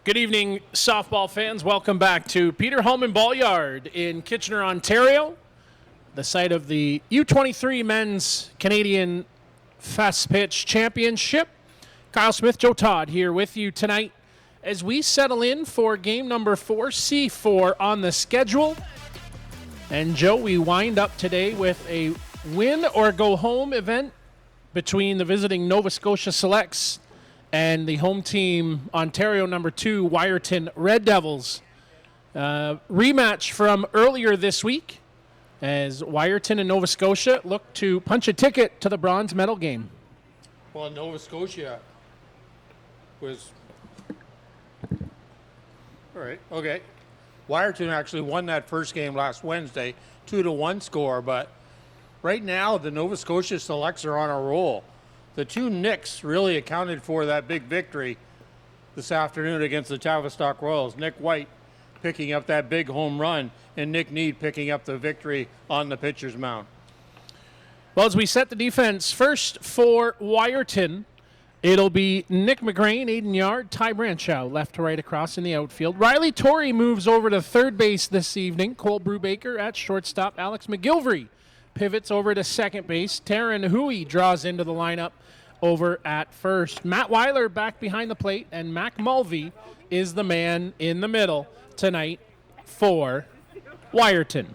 Good evening, softball fans. Welcome back to Peter Holman Ball Yard in Kitchener, Ontario, the site of the U23 Men's Canadian Fast Pitch Championship. Kyle Smith, Joe Todd here with you tonight as we settle in for game number 4, C4 on the schedule. And Joe, we wind up today with a win or go home event between the visiting Nova Scotia Selects and the home team, Ontario number 2, Wyerton Red Devils. Rematch from earlier this week as Wyerton and Nova Scotia look to punch a ticket to the bronze medal game. Well, Nova Scotia was... All right, okay. Wyerton actually won that first game last Wednesday, 2-1 score, but right now the Nova Scotia Selects are on a roll. The two Nicks really accounted for that big victory this afternoon against the Tavistock Royals. Nick White picking up that big home run, and Nick Need picking up the victory on the pitcher's mound. Well, as we set the defense, first for Wyerton, it'll be Nick McGrain, Aiden Yard, Ty Branchow, left to right across in the outfield. Riley Torrey moves over to third base this evening. Cole Brubaker at shortstop. Alex McGilvery pivots over to second base. Taryn Hui draws into the lineup over at first. Matt Weiler back behind the plate, and Mac Mulvey is the man in the middle tonight for Wyerton.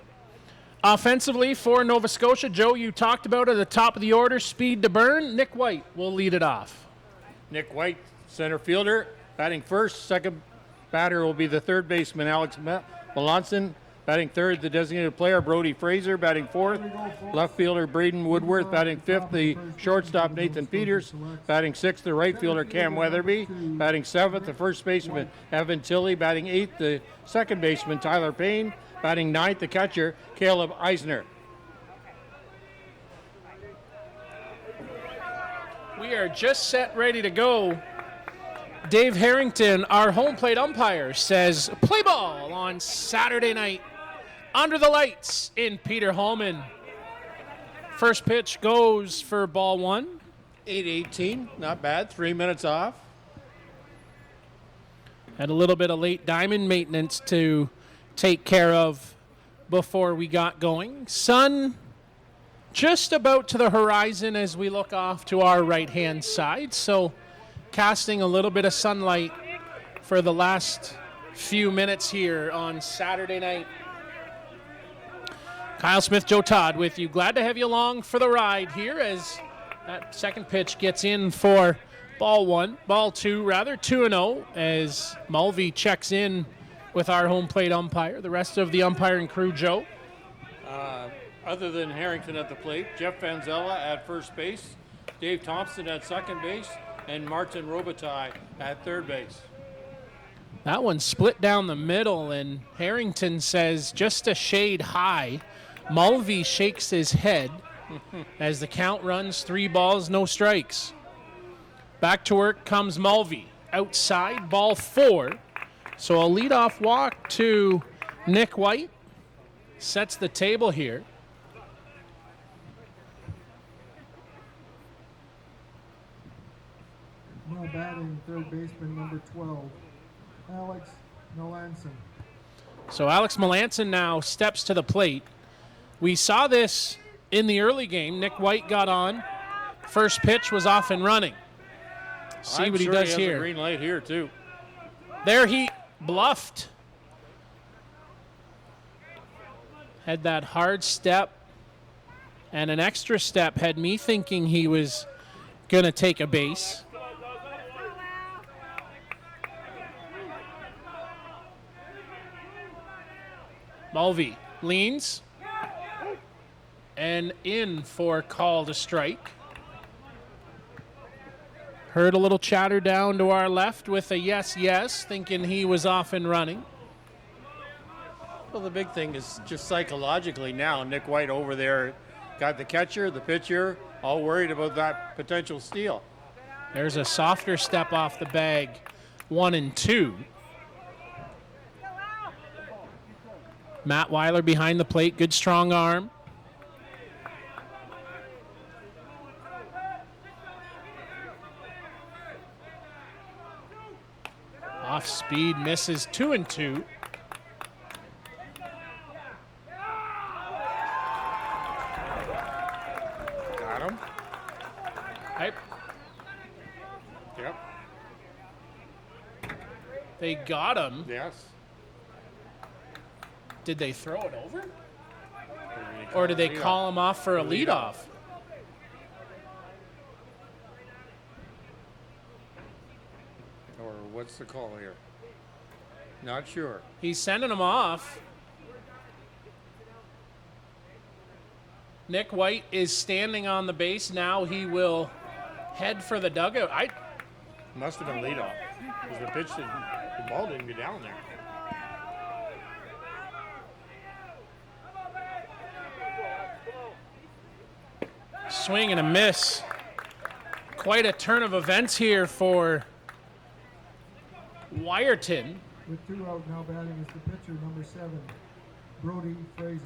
Offensively for Nova Scotia, Joe, you talked about at the top of the order, speed to burn. Nick White will lead it off. Nick White, center fielder, batting first. Second batter will be the third baseman, Alex Melanson. Batting third, the designated player, Brody Fraser. Batting fourth, left fielder, Braden Woodworth. Batting fifth, the shortstop, Nathan Peters. Batting sixth, the right fielder, Cam Weatherby. Batting seventh, the first baseman, Evan Tilley. Batting eighth, the second baseman, Tyler Payne. Batting ninth, the catcher, Caleb Eisner. We are just set, ready to go. Dave Harrington, our home plate umpire, says play ball on Saturday night under the lights in Peter Holman. First pitch goes for ball one. 8:18, not bad, 3 minutes off. Had a little bit of late diamond maintenance to take care of before we got going. Sun just about to the horizon as we look off to our right-hand side, so casting a little bit of sunlight for the last few minutes here on Saturday night. Kyle Smith, Joe Todd with you. Glad to have you along for the ride here as that second pitch gets in for ball 2, 2-0 as Mulvey checks in with our home plate umpire. The rest of the umpiring crew, Joe. Other than Harrington at the plate, Jeff Vanzella at first base, Dave Thompson at second base, and Martin Robitaille at third base. That one split down the middle, and Harrington says just a shade high. Mulvey shakes his head as the count runs 3 balls, no strikes. Back to work comes Mulvey. Outside, ball 4. So a leadoff walk to Nick White sets the table here. Now batting third baseman number 12, Alex Melanson. So Alex Melanson now steps to the plate. We saw this in the early game. Nick White got on. First pitch was off and running. See what he does here. A green light here too. There he bluffed. Had that hard step and an extra step. Had me thinking he was going to take a base. Mulvey leans and in for call to strike. Heard a little chatter down to our left with a yes, thinking he was off and running. Well, the big thing is just psychologically now, Nick White over there got the catcher, the pitcher, all worried about that potential steal. There's a softer step off the bag, 1 and 2. Matt Weiler behind the plate, good strong arm. Off speed, misses 2-2. Got him. Right. Yep. They got him. Yes. Did they throw it over? Or did they call him off for a leadoff? Or what's the call here? Not sure. He's sending him off. Nick White is standing on the base. Now he will head for the dugout. Must have been leadoff. Because the pitch didn't, the ball didn't go down there. Swing and a miss. Quite a turn of events here for Wyerton. With 2 out now batting is the pitcher, number 7, Brody Fraser.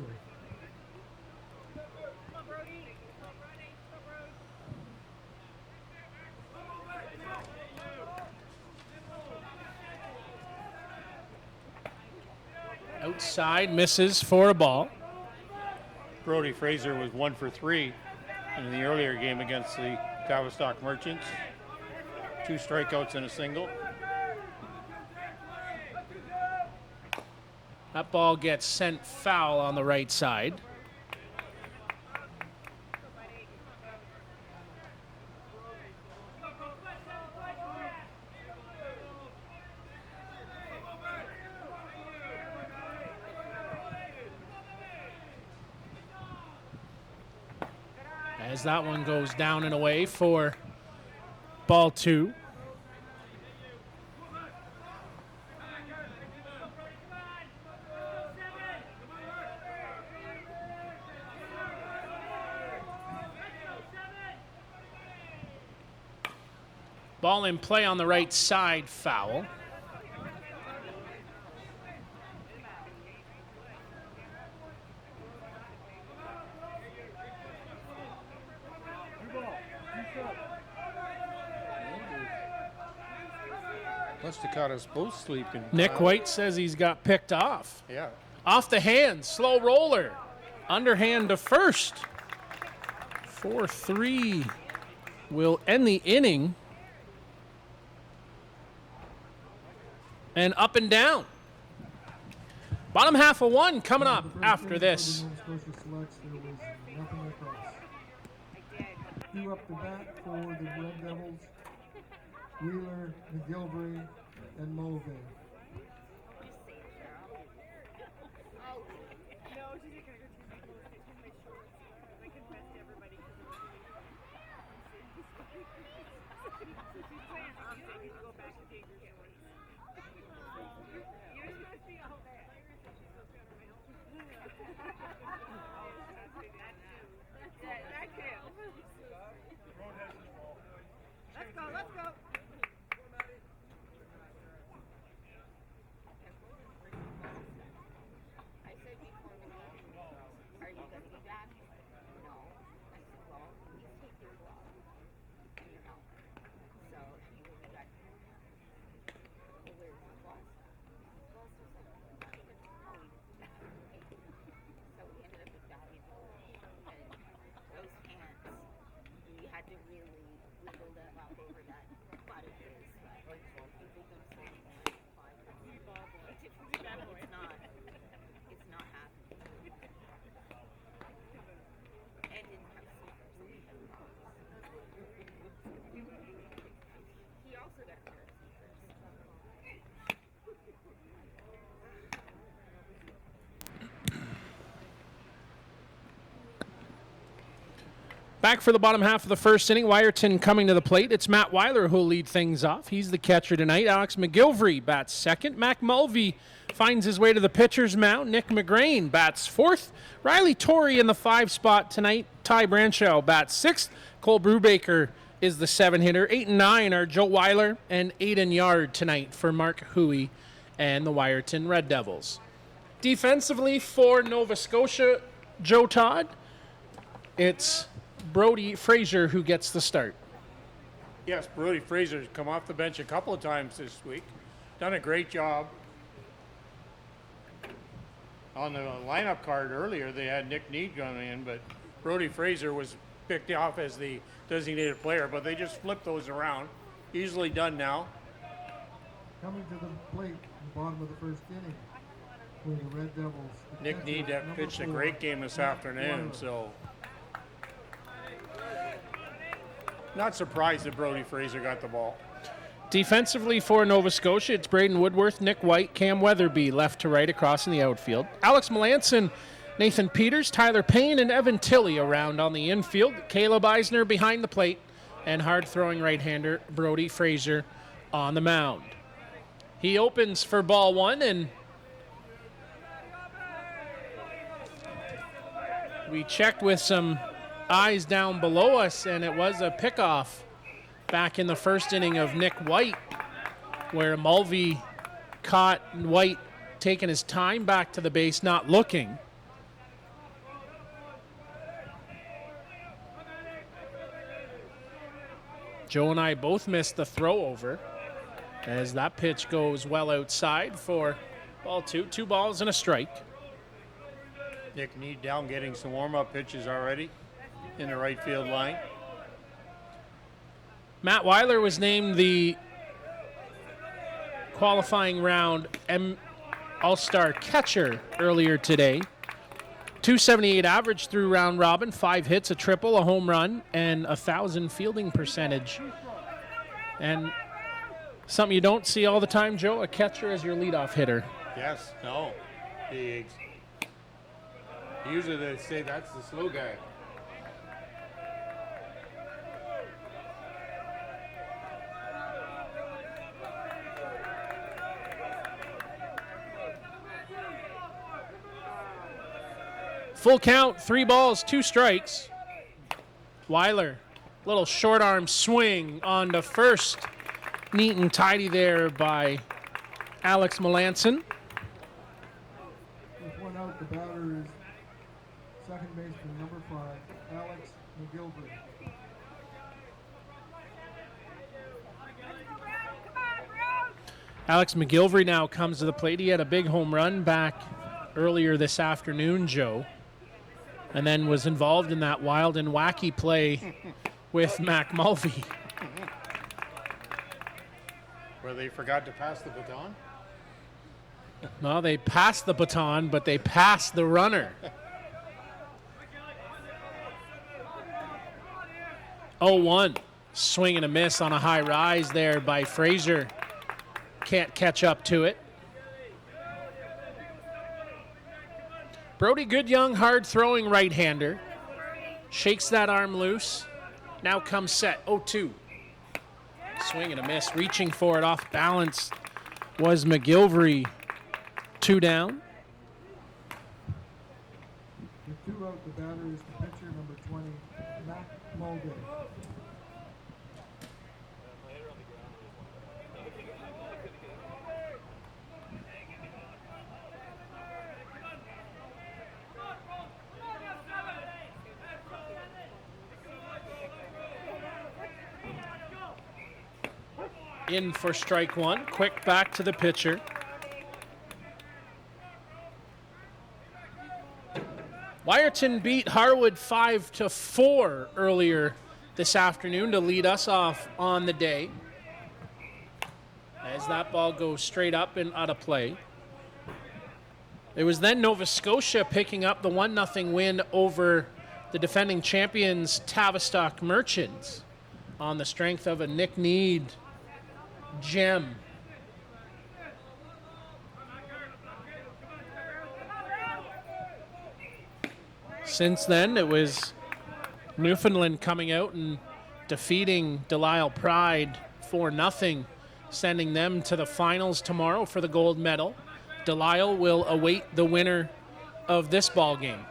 Outside, misses for a ball. Brody Fraser was 1 for 3 in the earlier game against the Tavistock Merchants. 2 strikeouts and a single. That ball gets sent foul on the right side. As that one goes down and away for ball 2. Ball in play on the right side, foul. Must have caught us both sleeping. Nick White says he's got picked off. Yeah. Off the hand, slow roller. Underhand to first. 4-3 will end the inning. And up and down. Bottom half of 1 coming up after this. Nova Scotia selects, there was nothing across. 2 up the bat for the Red Devils, Wheeler, McGilvery, and Mulvey. Let's go. I said before the game, are you going to be back? No. I said, well, please take your glove. You know. So he will be back. Well, where's my boss? Boss was like, oh, he didn't. Okay. So we ended up with that. And those hands, we had to really wiggle them up over that butt of his. It's not happening. And didn't have sneakers. He also got a pair of Back for the bottom half of the first inning. Wyerton coming to the plate. It's Matt Weiler who'll lead things off. He's the catcher tonight. Alex McGilvery bats second. Mac Mulvey finds his way to the pitcher's mound. Nick McGrain bats fourth. Riley Torrey in the 5 spot tonight. Ty Branshaw bats sixth. Cole Brubaker is the 7 hitter. 8 and 9 are Joe Weiler and Aiden Yard tonight for Mark Huey and the Wyerton Red Devils. Defensively for Nova Scotia, Joe Todd, it's Brody Fraser who gets the start. Yes, Brody Fraser's come off the bench a couple of times this week. done a great job. On the lineup card earlier, they had Nick Need going in, but Brody Fraser was picked off as the designated player, but they just flipped those around. Easily done now. Coming to the plate in the bottom of the first inning for the Red Devils. The Nick catcher, Need number pitched a 4, great game this Matt afternoon, Weiler. so not surprised that Brody Fraser got the ball. Defensively for Nova Scotia, it's Braden Woodworth, Nick White, Cam Weatherby left to right across in the outfield. Alex Melanson, Nathan Peters, Tyler Payne, and Evan Tilley around on the infield. Caleb Eisner behind the plate, and hard-throwing right-hander Brody Fraser on the mound. He opens for ball one, and we checked with some eyes down below us, and it was a pickoff back in the first inning of Nick White, where Mulvey caught White taking his time back to the base, not looking. Joe and I both missed the throw over as that pitch goes well outside for ball two. 2 balls and a strike. Nick Need down getting some warm-up pitches already in the right field line. Matt Weiler was named the qualifying round All-Star catcher earlier today. 278 average through round robin, 5 hits, a triple, a home run, and 1,000 fielding percentage. And something you don't see all the time, Joe, a catcher as your leadoff hitter. Yes, no. Usually they say that's the slow guy. Full count, 3 balls, 2 strikes. Weiler, little short arm swing on the first. Neat and tidy there by Alex Melanson. With 1 out, the batter is second baseman number 5, Alex McGilvery. Alex McGilvery now comes to the plate. He had a big home run back earlier this afternoon, Joe, and then was involved in that wild and wacky play with Mac Mulvey. Where they forgot to pass the baton? Well, they passed the baton, but they passed the runner. 0-1. Swing and a miss on a high rise there by Fraser. Can't catch up to it. Brody, good young, hard-throwing right-hander. Shakes that arm loose. Now comes set. 0-2. Swing and a miss. Reaching for it off balance was McGilvery. 2 down. With 2 out, the batter is the pitcher number 20, Matt Mulvey. In for strike 1. Quick back to the pitcher. Wyerton beat Harwood 5-4 earlier this afternoon to lead us off on the day. As that ball goes straight up and out of play. It was then Nova Scotia picking up the 1-0 win over the defending champions Tavistock Merchants on the strength of a Nick Need gem. Since then, it was Newfoundland coming out and defeating Delisle Pride 4-0, sending them to the finals tomorrow for the gold medal. Delisle will await the winner of this ball game.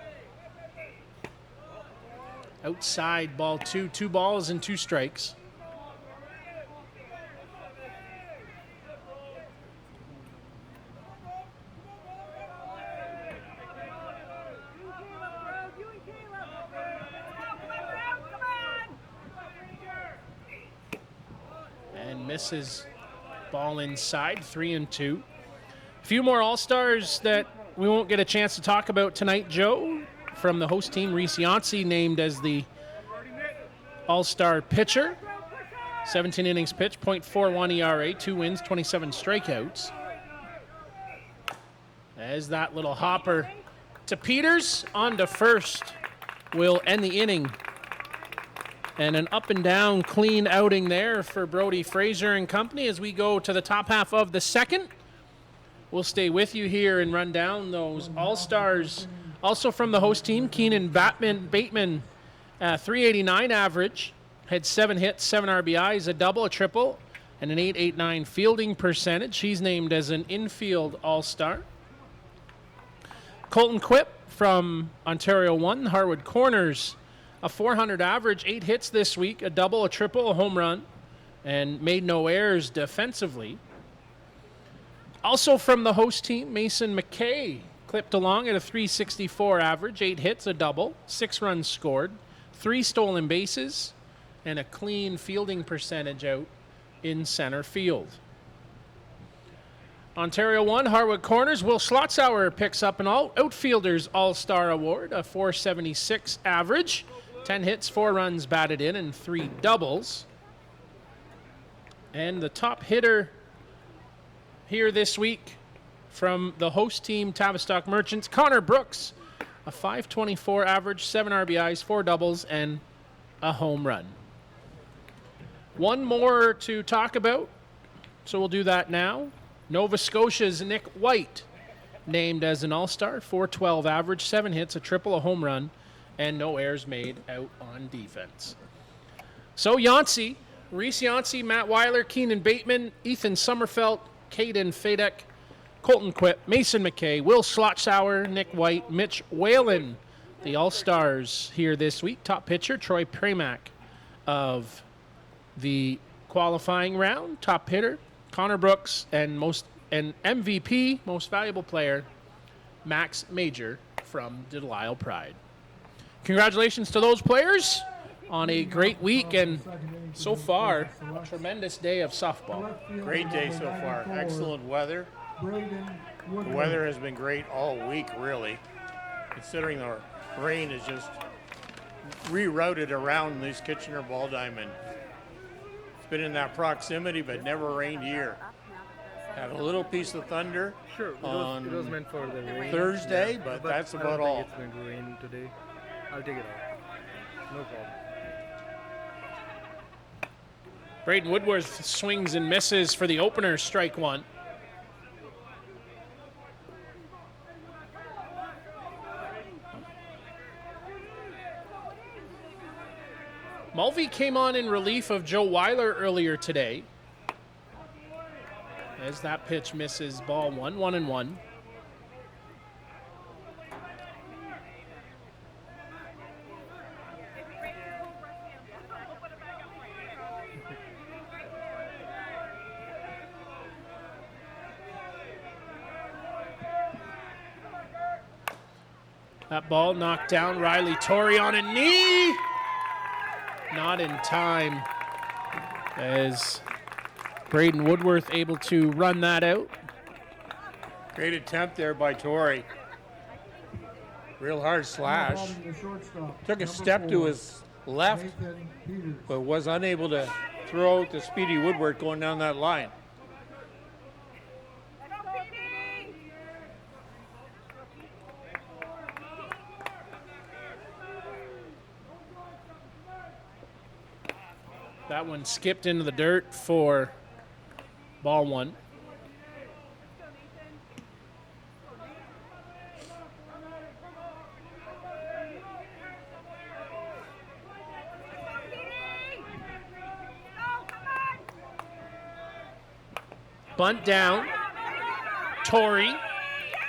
Outside ball 2, 2 balls and 2 strikes. And misses Ball inside, 3-2. A few more All-Stars that we won't get a chance to talk about tonight, Joe. From the host team, Reese Yancey named as the All-Star pitcher. 17 innings pitched, .41 ERA, 2 wins, 27 strikeouts. As that little hopper to Peters, on to first, will end the inning. And an up and down clean outing there for Brody Fraser and company as we go to the top half of the second. We'll stay with you here and run down those All-Stars. Also from the host team, Keenan Bateman, 389 average, had 7 hits, 7 RBIs, a double, a triple, and an .889 fielding percentage. He's named as an infield All-Star. Colton Quipp from Ontario 1, Harwood Corners, a 400 average, 8 hits this week, a double, a triple, a home run, and made no errors defensively. Also from the host team, Mason McKay clipped along at a 364 average, 8 hits, a double, 6 runs scored, 3 stolen bases, and a clean fielding percentage out in center field. Ontario 1, Harwood Corners, Will Schlotzauer picks up an Outfielders All-Star Award, a 476 average, 10 hits, 4 runs batted in, and 3 doubles. And the top hitter here this week from the host team, Tavistock Merchants, Connor Brooks, a 524 average, 7 RBIs, 4 doubles, and a home run. One more to talk about, so we'll do that now. Nova Scotia's Nick White, named as an All-Star, 412 average, 7 hits, a triple, a home run, and no errors made out on defense. So Yancey, Reese Yancey, Matt Weiler, Keenan Bateman, Ethan Sommerfeld, Caden Fadek, Colton Quipp, Mason McKay, Will Schlotzauer, Nick White, Mitch Whalen, the All-Stars here this week. Top pitcher, Troy Pramack of the qualifying round. Top hitter, Connor Brooks, and MVP, most valuable player, Max Major from Delisle Pride. Congratulations to those players on a great week and so far, a tremendous day of softball. Great day so far. Excellent weather. The weather has been great all week, really, considering the rain is just rerouted around this Kitchener ball diamond. It's been in that proximity, but never rained here. Had a little piece of thunder on it was meant for the rain. Thursday, but that's about all. It's going to rain today. I'll take it off. No problem. Braden Woodworth swings and misses for the opener, strike one. Mulvey came on in relief of Joe Weiler earlier today. As that pitch misses, ball one, 1-1. That ball knocked down. Riley Torrey on a knee. Not in time as Braden Woodworth able to run that out. Great attempt there by Torrey. Real hard slash. Took a step to his left, but was unable to throw out the speedy Woodward going down that line. That one skipped into the dirt for ball one. Bunt down. Torrey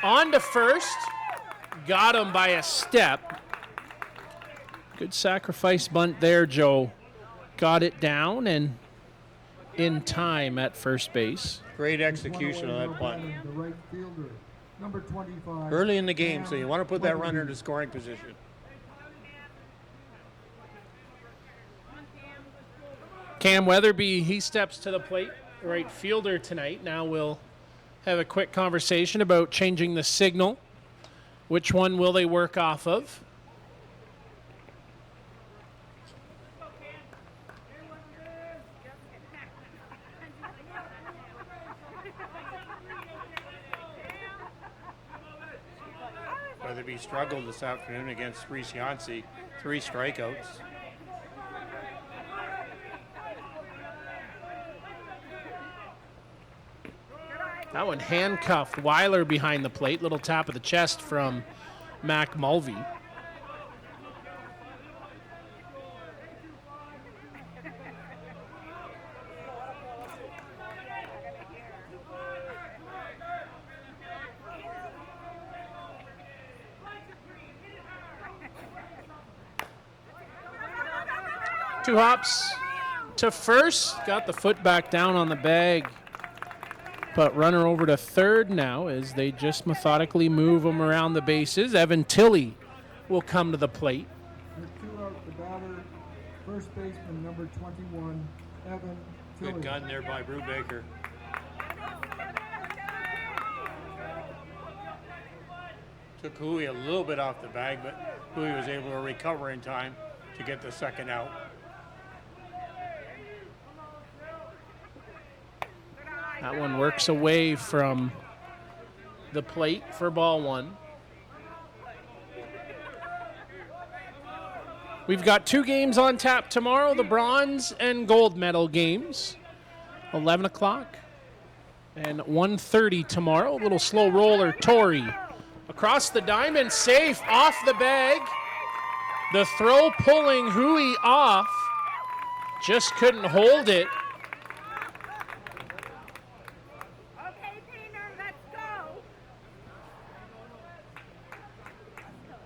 on to first. Got him by a step. Good sacrifice bunt there, Joe. Got it down and in time at first base. Great execution on that bunt. Early in the game, so you want to put that runner into scoring position. Cam Weatherby, he steps to the plate right fielder tonight. Now we'll have a quick conversation about changing the signal. Which one will they work off of? Weatherby struggled this afternoon against Reese Yancey, 3 strikeouts. That one handcuffed Weiler behind the plate. Little tap of the chest from Mac Mulvey. Two hops to first. Got the foot back down on the bag. But runner over to third now as they just methodically move him around the bases. Evan Tilley will come to the plate. With 2 out, the batter, first baseman number 21, Evan Tilley. Good gun there by Brubaker. Took Hui a little bit off the bag, but Hui was able to recover in time to get the second out. That one works away from the plate for ball 1. We've got 2 games on tap tomorrow, the bronze and gold medal games. 11 o'clock and 1:30 tomorrow. A little slow roller, Torrey. Across the diamond, safe, off the bag. The throw pulling Hui off. Just couldn't hold it.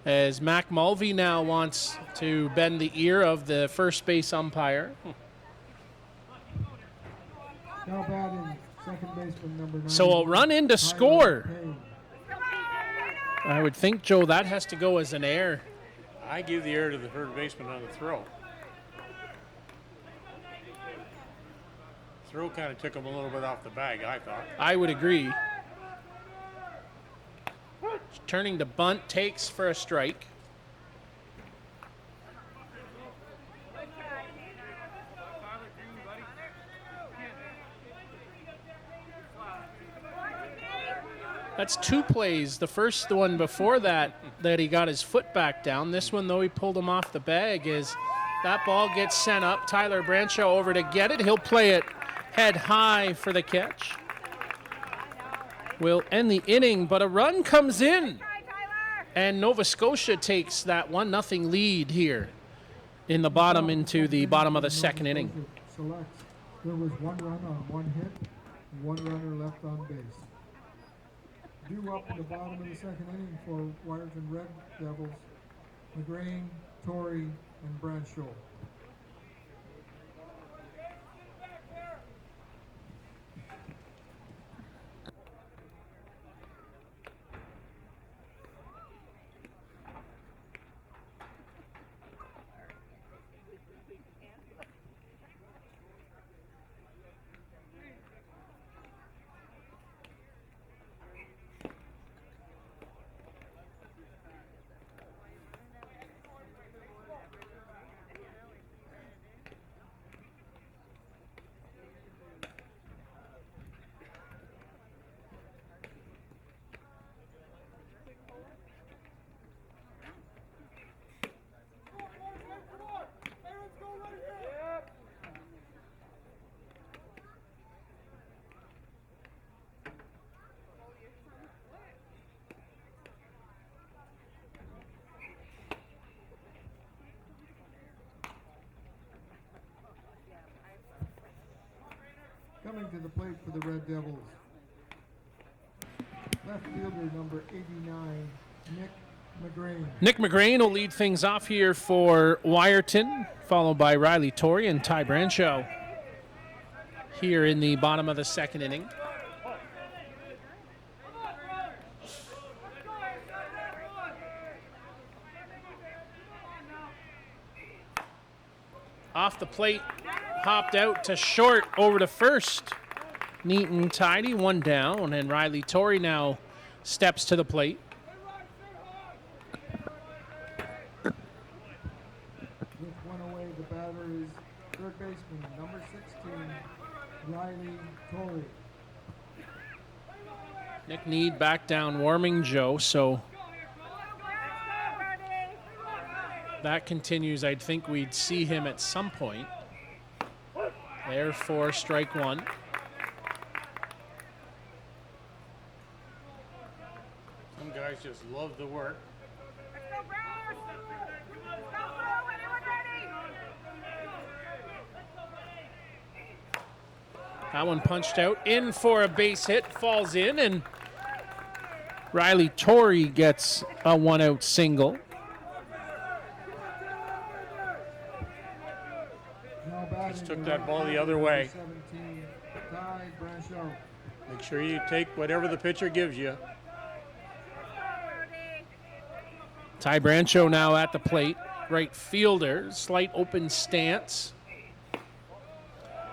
As Mac Mulvey now wants to bend the ear of the first base umpire. Now batting, second baseman number 9. So a run in to score. I would think, Joe, that has to go as an error. I give the error to the third baseman on the throw. Throw kind of took him a little bit off the bag, I thought. I would agree. Turning to bunt, takes for a strike. That's 2 plays. The first one before that he got his foot back down. This one, though, he pulled him off the bag. As that ball gets sent up, Tyler Branshaw over to get it. He'll play it head high for the catch. Will end the inning, but a run comes in. And Nova Scotia takes that 1-0 lead here in the bottom into the bottom of the second inning. Selects. There was 1 run on 1 hit, 1 runner left on base. Due up at the bottom of the second inning for Wyerton Red Devils, McGrain, Torrey, and Bradshaw. Coming to the plate for the Red Devils, left fielder number 89, Nick McGrain. Nick McGrain will lead things off here for Wyerton, followed by Riley Torrey and Ty Branshaw here in the bottom of the second inning. Off the plate, hopped out to short, over to first. Neat and tidy, one down, and Riley Torrey now steps to the plate. With one away, the batter is third baseman, number 16, Riley Torrey. Nick Need back down warming Joe, so that continues. I'd think we'd see him at some point. There for strike one. Some guys just love the work. That one punched out, in for a base hit, falls in, and Riley Torrey gets a one-out single. Now batting Just took the that right ball the fielder, other number way. 17, Ty Brancheau. Make sure you take whatever the pitcher gives you. Ty Brancheau now at the plate. Right fielder, slight open stance.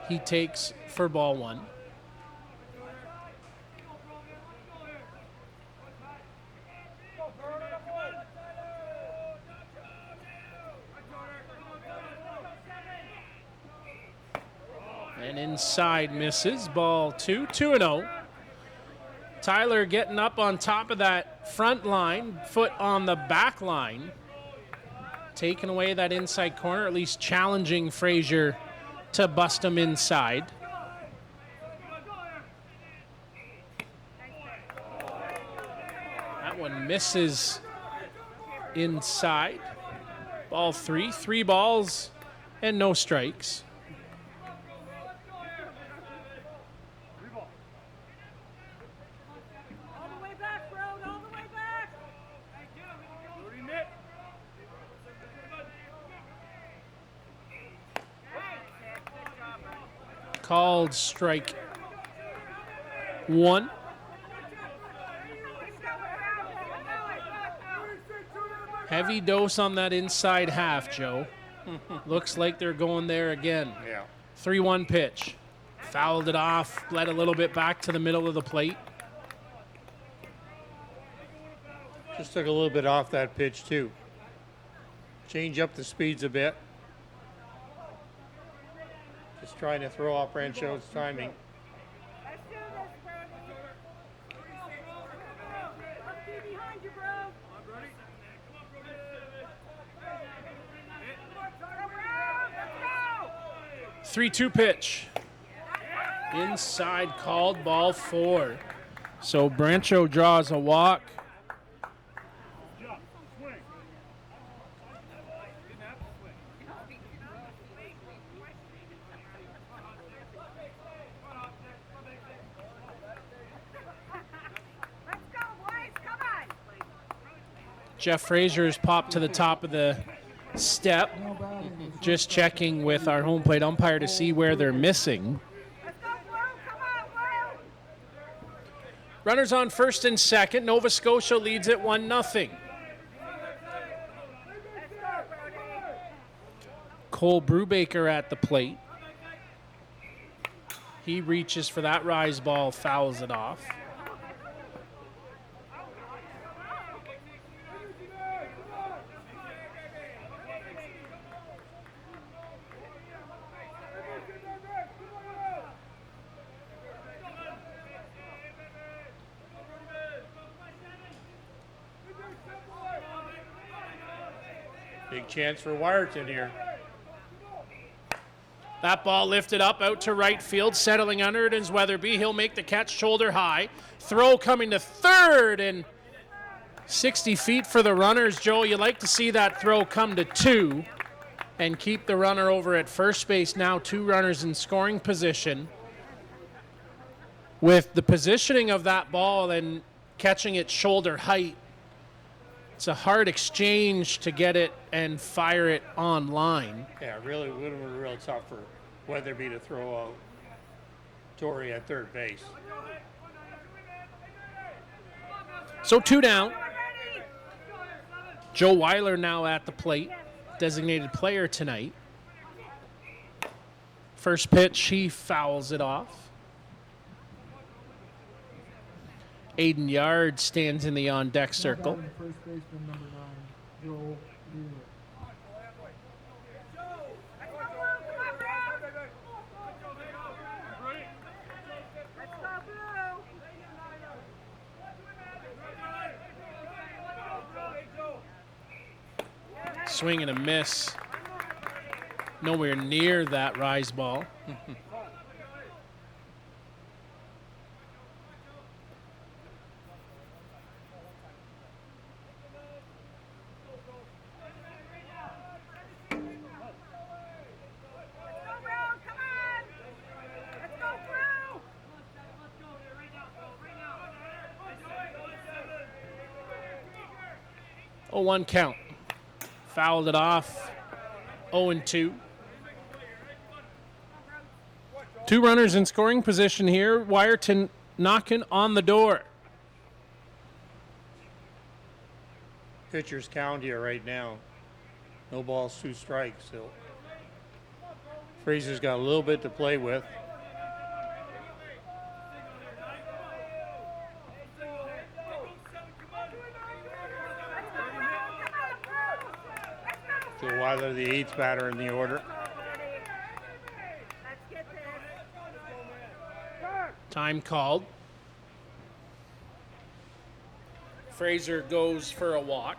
He takes for ball one. And inside misses. Ball two, 2-0. Tyler getting up on top of that front line, foot on the back line. Taking away that inside corner, at least challenging Frazier to bust him inside. That one misses inside. Ball three, 3 balls and no strikes. Called strike one. Heavy dose on that inside half, Joe. Looks like they're going there again. Yeah. 3-1 pitch. Fouled it off, bled a little bit back to the middle of the plate. Just took a little bit off that pitch, too. Change up the speeds a bit. Just trying to throw off Brancheau's timing. Let's do this, Brody. Let's be behind you, bro. 3-2 pitch. Inside, called, ball 4. So Brancheau draws a walk. Let's go, boys. Come on. Jeff Frazier's popped to the top of the step. Now batting is Just checking with our home plate umpire to see where they're missing. Let's go, Will. Come on, Will. Runners on first and second. Nova Scotia leads at 1-0. Let's go, Brody. Cole Brubaker at the plate. He reaches for that rise ball, fouls it off. Big chance for Wyerton here. That ball lifted up out to right field, settling under it is Weatherby. He'll make the catch shoulder high. Throw coming to third, and 60 feet for the runners. Joel, you like to see that throw come to 2 and keep the runner over at first base. Now 2 runners in scoring position. With the positioning of that ball and catching it shoulder height, it's a hard exchange to get it and fire it on line. Yeah, really would have been real tough for Weatherby to throw out Torrey at third base. So 2 down. Joe Weiler now at the plate, designated player tonight. First pitch, he fouls it off. Aiden Yard stands in the on-deck circle. Batting first baseman number 9, Joel Wheeler. Swing and a miss. Nowhere near that rise ball. Oh, 1 count. Fouled it off. 0-2. 2 runners in scoring position here. Wyerton knocking on the door. Pitcher's count here right now. No balls, 2 strikes. So Fraser's got a little bit to play with. So Weiler, the 8th batter in the order. Time called. Fraser goes for a walk.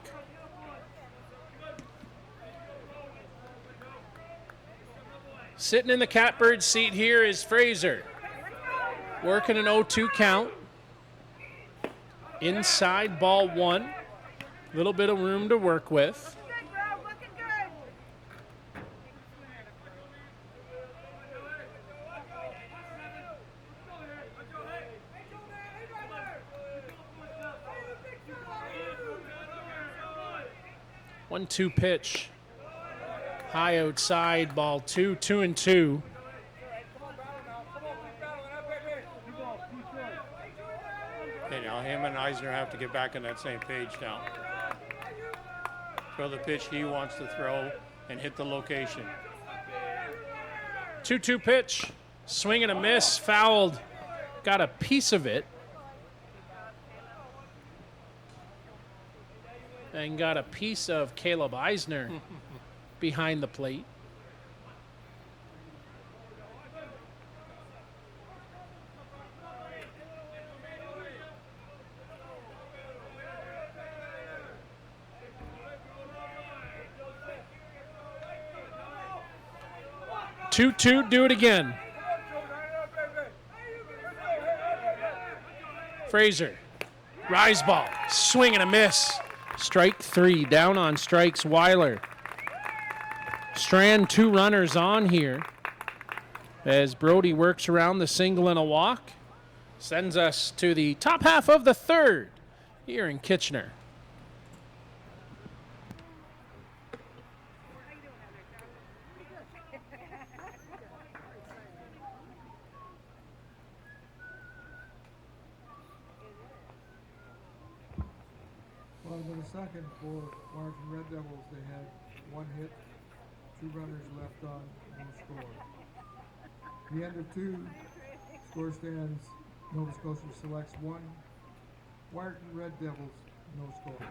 Sitting in the catbird seat here is Fraser. Working an 0-2 count. Inside ball 1. Little bit of room to work with. 1-2 pitch. High outside, ball 2, 2-2. Okay, now him and Eisner have to get back on that same page now. Throw the pitch he wants to throw and hit the location. 2-2 pitch. Swing and a miss. Fouled. Got a piece of it. And got a piece of Caleb Eisner behind the plate. Two, do it again. Fraser, rise ball, swing and a miss. Strike 3, down on strikes, Weiler. Strand 2 runners on here as Brody works around the single and a walk. Sends us to the top half of the 3rd here in Kitchener. Bottom of the second for Wyerton Red Devils, they had 1 hit, 2 runners left on, no score. The end of 2, score stands Nova Scotia selects 1, Wyerton Red Devils, no score.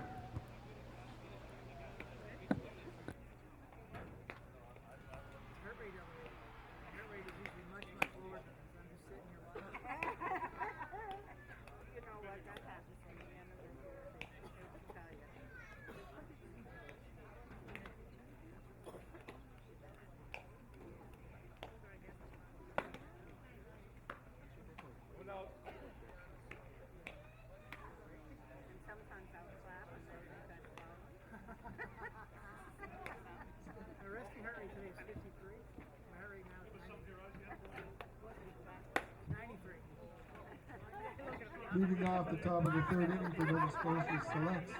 Leading off the top of the 3rd inning for Nova Scotia selects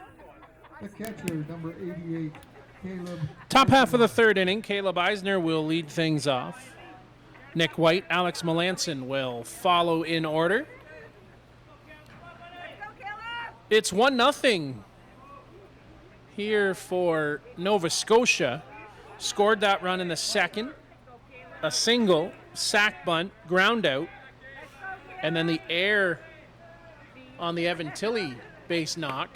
the catcher, number 88, Caleb. Top half of the 3rd inning, Caleb Eisner will lead things off. Nick White, Alex Melanson will follow in order. It's 1-0 here for Nova Scotia. Scored that run in the 2nd. A single, sack bunt, ground out, and then the air on the Evan Tilley base knock.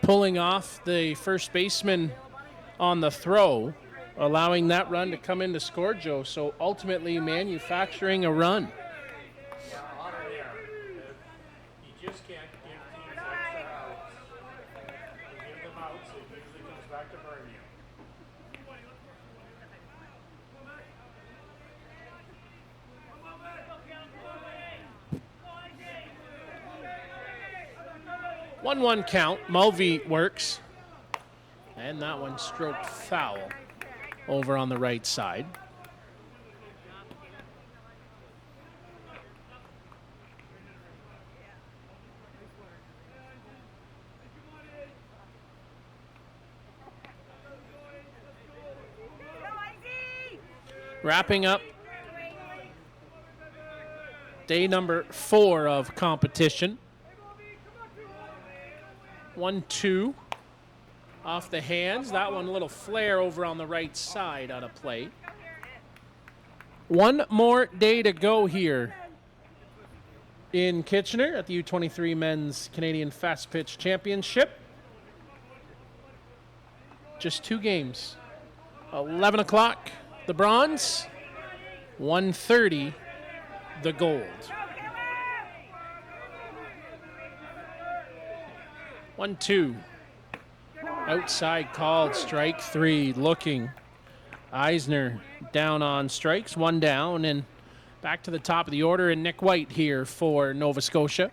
Pulling off the first baseman on the throw, allowing that run to come in to score, Joe. So ultimately manufacturing a run. Yeah, on or there. You just can't give teams extra outs. You give them outs, it usually comes back to burn you. One count. Mulvey works. And that one stroked foul over on the right side. Wrapping up day number 4 of competition. 1-2 off the hands. That one a little flare over on the right side out of play. One more day to go here in Kitchener at the U23 Men's Canadian Fast Pitch Championship. Just 2 games. 11 o'clock, the bronze. 1:30, the gold. 1-2. Outside called, strike 3. Looking. Eisner down on strikes, 1 down, and back to the top of the order, and Nick White here for Nova Scotia.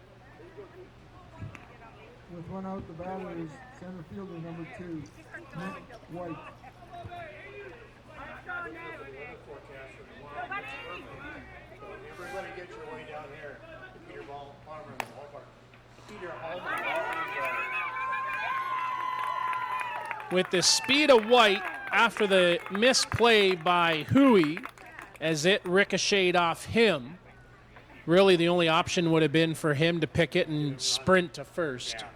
With 1 out, the batter is center fielder number 2, Nick White. Everybody get your way down here to Peter Palmer in the ballpark. Peter Hallman. With the speed of White after the misplay by Huey as it ricocheted off him, really the only option would have been for him to pick it and sprint to first. Yeah.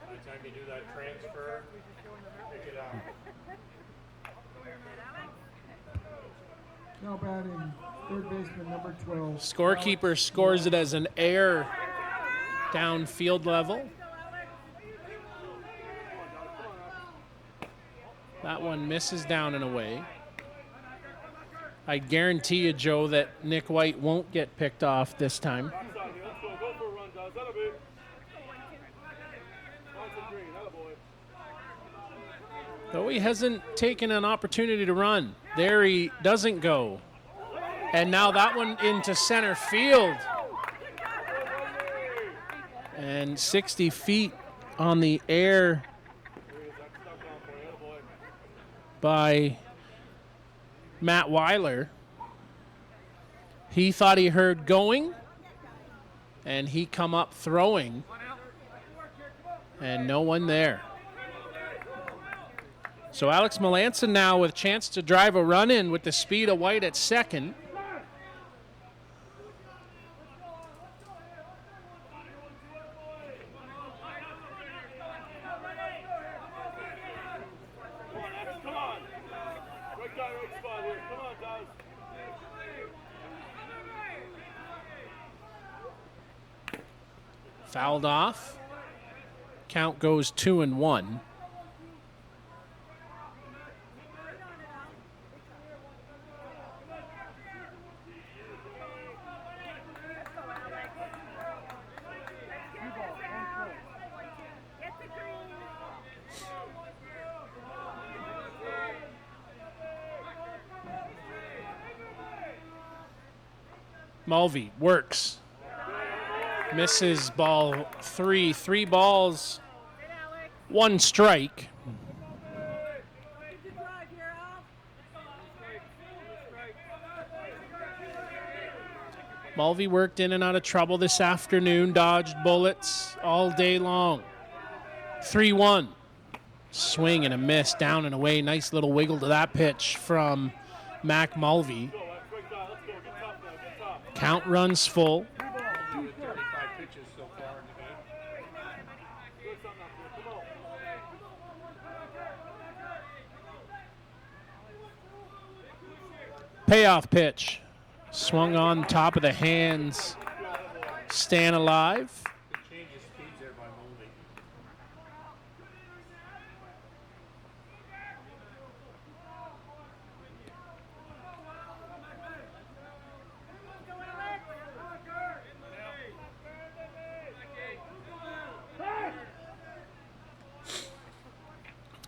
By the time you do that transfer, pick it out. Now batting third baseman number 12. Scorekeeper scores it as an error downfield level. That one misses down and away. I guarantee you, Joe, that Nick White won't get picked off this time. Though he hasn't taken an opportunity to run. There he doesn't go. And now that one into center field. And 60 feet on the air by Matt Weiler. He thought he heard going, and he come up throwing, and no one there. So Alex Melanson now with a chance to drive a run in with the speed of White at second. Fouled off. Count goes 2-1. Mulvey works. Misses ball 3. 3 balls, 1 strike. Mulvey worked in and out of trouble this afternoon, dodged bullets all day long. 3-1. Swing and a miss, down and away. Nice little wiggle to that pitch from Mac Mulvey. Count runs full. 35 pitches so far in the game. Payoff pitch Swung on top of the hands. Staying alive. Changes speeds there by Mulvey.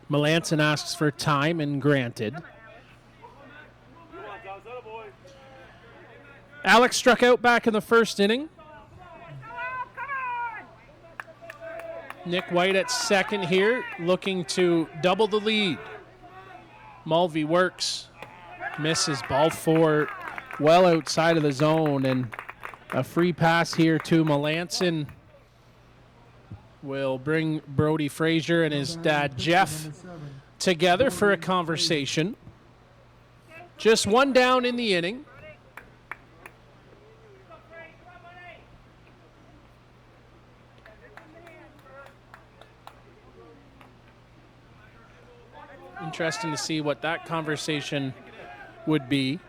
Melanson asks for time and granted. Alex struck out back in the first inning. Nick White at second here, looking to double the lead. Mulvey works, misses, ball four, well outside of the zone, and a free pass here to Melanson will bring Brody Frazier and his dad Jeff together for a conversation. Just one down in the inning. Interesting to see what that conversation would be.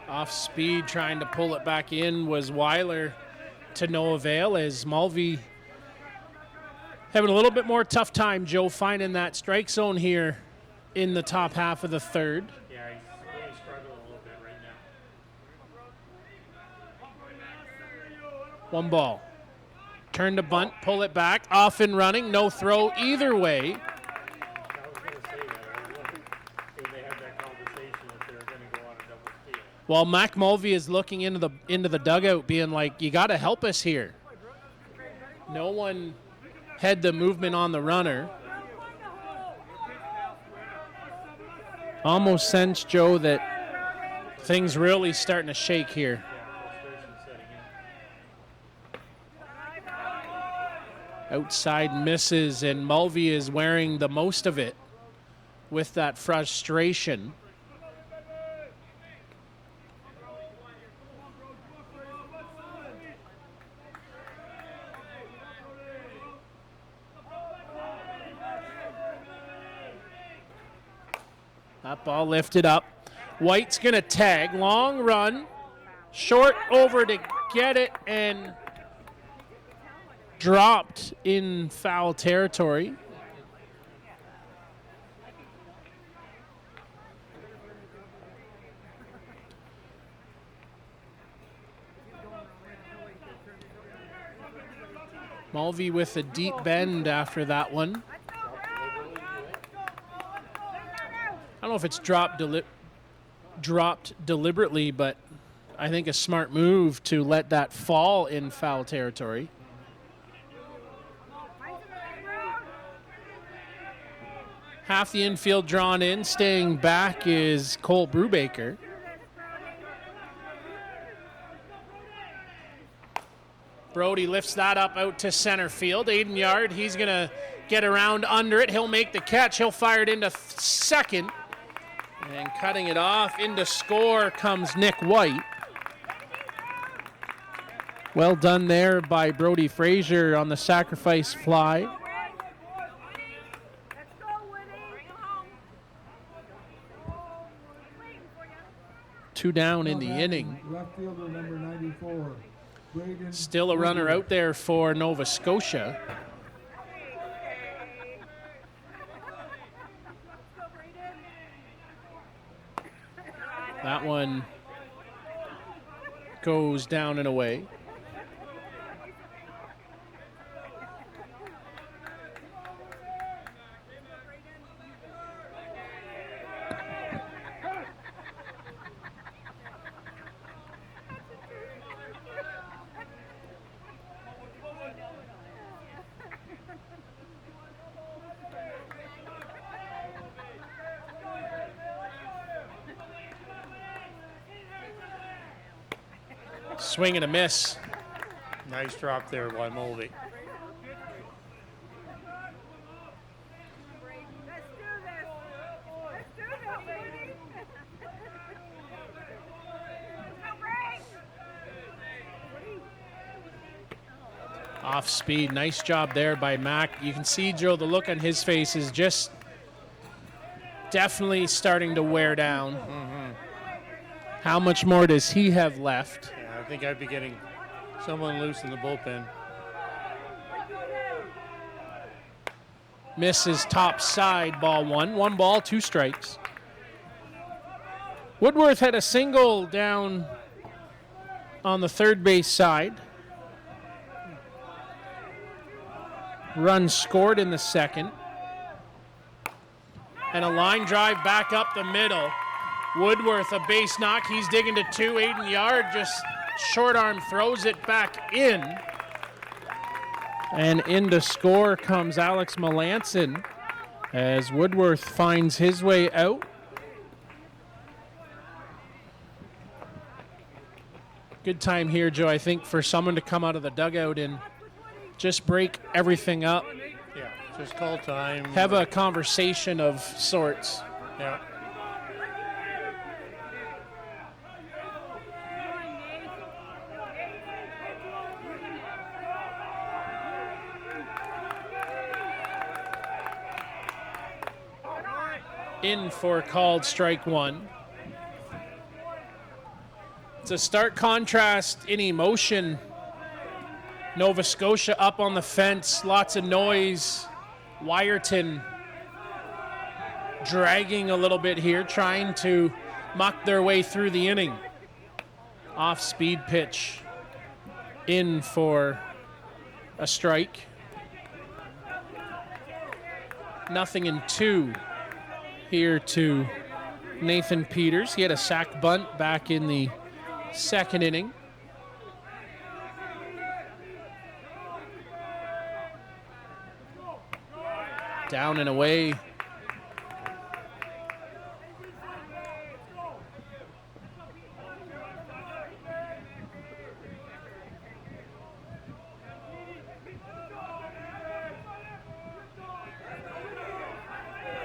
Off speed, trying to pull it back in was Weiler, to no avail, as Mulvey having a little bit more tough time, Joe, finding that strike zone here in the top half of the third. Yeah, he's really struggling a little bit right now. One ball. Turn to bunt, pull it back, off and running, no throw either way. I was going to say that. I was wondering if they had that conversation if they were going to go on a double steal. While Mac Mulvey is looking into the dugout, being like, "You got to help us here." No one had the movement on the runner. Almost sense, Joe, that things really starting to shake here. Outside misses, and Mulvey is wearing the most of it with that frustration. That ball lifted up. White's going to tag. Long run. Short over to get it, and dropped in foul territory. Mulvey with a deep bend after that one. I don't know if it's dropped deliberately, but I think a smart move to let that fall in foul territory. Half the infield drawn in. Staying back is Cole Brubaker. Brody lifts that up out to center field. Aiden Yard, he's going to get around under it. He'll make the catch. He'll fire it into second. And cutting it off into score comes Nick White. Well done there by Brody Frazier on the sacrifice fly. Two down in the inning. Left fielder number 94. Braden Still a runner out there for Nova Scotia. That one goes down and away. Swing and a miss. Nice drop there by Mulvey. Off speed. Nice job there by Mac. You can see, Joe, the look on his face is just definitely starting to wear down. How much more does he have left? Yeah, I think I'd be getting someone loose in the bullpen. Misses top side, ball one. 1 ball, 2 strikes. Woodworth had a single down on the third base side. Run scored in the second. And a line drive back up the middle. Woodworth, a base knock. He's digging to 2, Aiden Yard just short arm throws it back in. And in to score comes Alex Melanson as Woodworth finds his way out. Good time here, Joe, I think, for someone to come out of the dugout and just break everything up. Yeah, just call time. Have a conversation of sorts. Yeah. In for called strike 1. It's a stark contrast in emotion. Nova Scotia up on the fence, lots of noise. Wyerton dragging a little bit here, trying to muck their way through the inning. Off-speed pitch in for a strike. 0-2 here to Nathan Peters. He had a sac bunt back in the second inning. Down and away.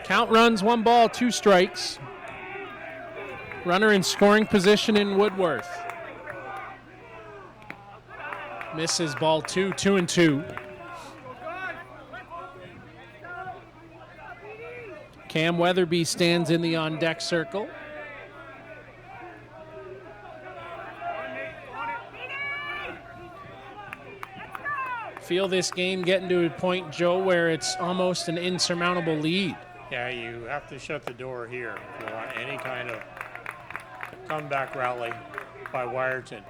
Count runs, 1 ball, 2 strikes. Runner in scoring position in Woodworth. Misses ball 2, 2-2. Cam Weatherby stands in the on-deck circle. Feel this game getting to a point, Joe, where it's almost an insurmountable lead. Yeah, you have to shut the door here if you want any kind of comeback rally by Wyerton.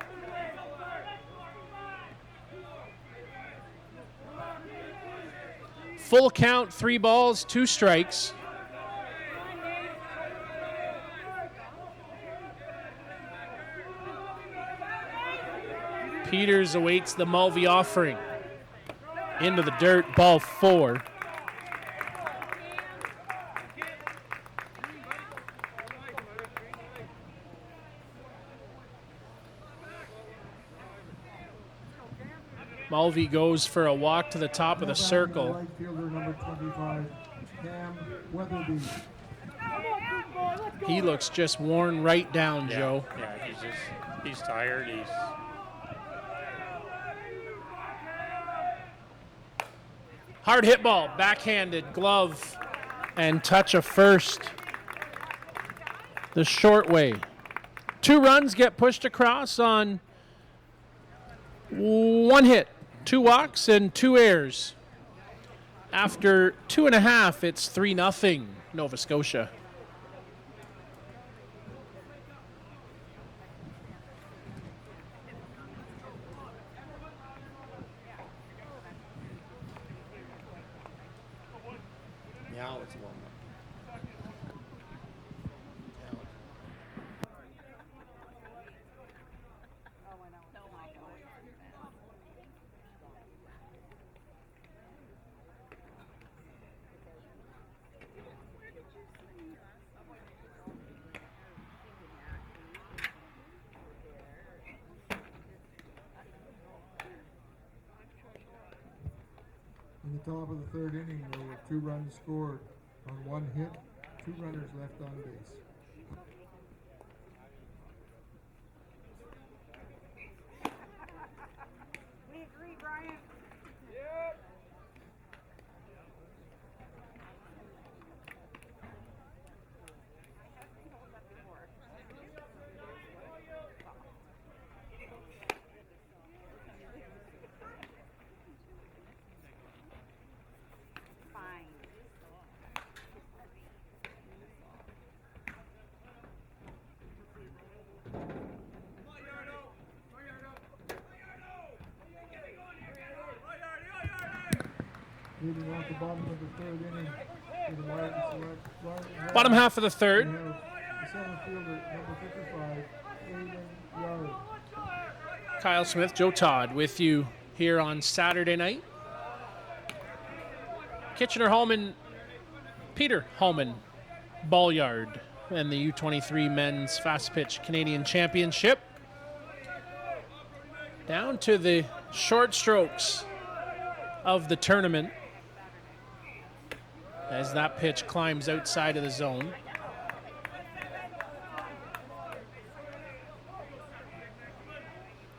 Full count, 3 balls, 2 strikes. Peters awaits the Mulvey offering. Into the dirt, ball 4. Mulvey goes for a walk to the top of the circle. Right fielder number 25, Cam Weatherby. He looks just worn right down, Joe. Yeah, he's tired. Hard hit ball, backhanded, glove, and touch of first. The short way. 2 runs get pushed across on 1 hit, 2 walks, and 2 errors. After 2.5, it's 3-0 Nova Scotia. Now it's warm up. In the top of the third inning, there were 2 runs scored on 1 hit, 2 runners left on base. We agree, Brian. Leading off the bottom of the third inning for the Wyerton Select. Bottom half of the We third. have the center fielder, number 55, Aiden Yard. Kyle Smith, Joe Todd with you here on Saturday night. Kitchener-Hallman, Peter Hallman Ball Yard and the U23 Men's Fast Pitch Canadian Championship. Down to the short strokes of the tournament as that pitch climbs outside of the zone.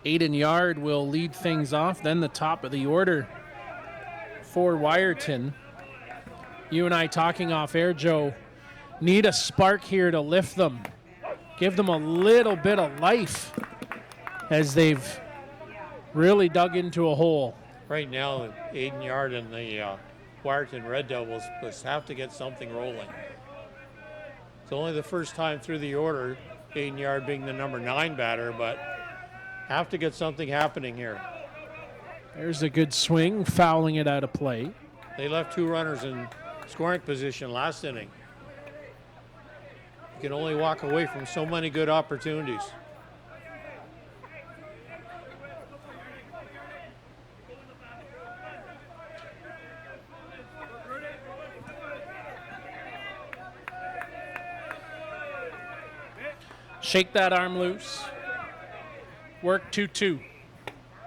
Aiden Yard will lead things off, then the top of the order for Wyerton. You and I talking off air, Joe, need a spark here to lift them. Give them a little bit of life as they've really dug into a hole. Right now, Aiden Yard and the Wyerton Red Devils must have to get something rolling. It's only the first time through the order, Aiden Yard being the number 9 batter, but have to get something happening here. There's a good swing, fouling it out of play. They left 2 runners in scoring position last inning. You can only walk away from so many good opportunities. Shake that arm loose. Work 2-2.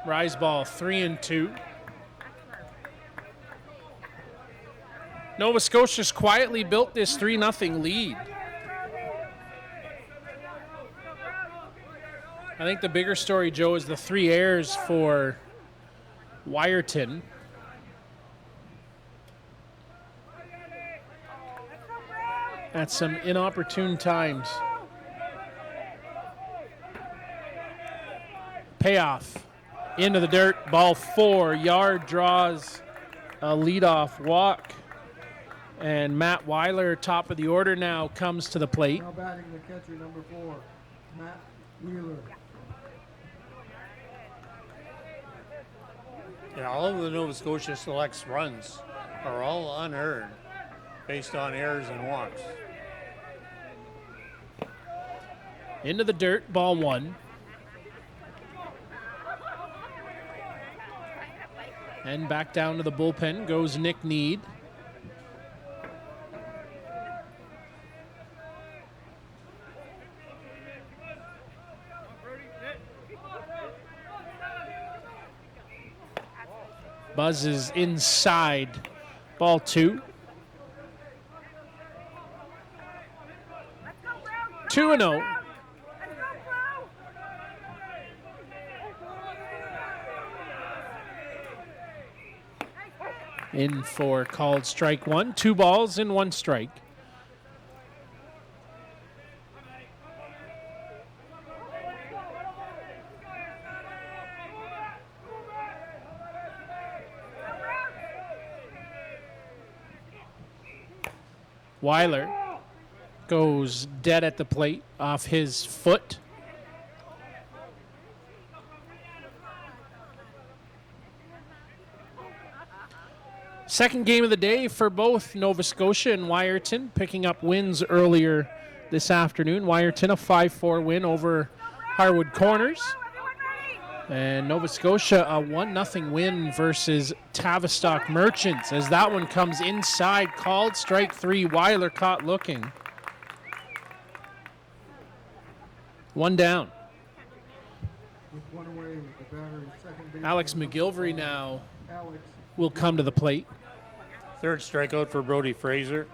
Rise ball 3-2. Nova Scotia's quietly built this 3-0 lead. I think the bigger story, Joe, is the 3 errors for Wyerton. At some inopportune times. Payoff into the dirt, ball 4. Yard draws a leadoff walk. And Matt Weiler, top of the order now, comes to the plate. Now batting the catcher, number 4, Matt Wheeler. Yeah, all of the Nova Scotia Selects runs are all unearned based on errors and walks. Into the dirt, ball 1. And back down to the bullpen goes Nick Need. Buzz is inside. Ball 2. 2-0. In for called strike 1. 2 balls and 1 strike. Weiler goes dead at the plate off his foot. Second game of the day for both Nova Scotia and Wyerton, picking up wins earlier this afternoon. Wyerton a 5-4 win over Harwood Corners. And Nova Scotia a 1-0 win versus Tavistock Merchants as that one comes inside, called strike 3. Weiler caught looking. 1 down. With 1 away with the batter, second base. Alex McGilvery now Alex will come to the plate. Third strikeout for Brody Fraser.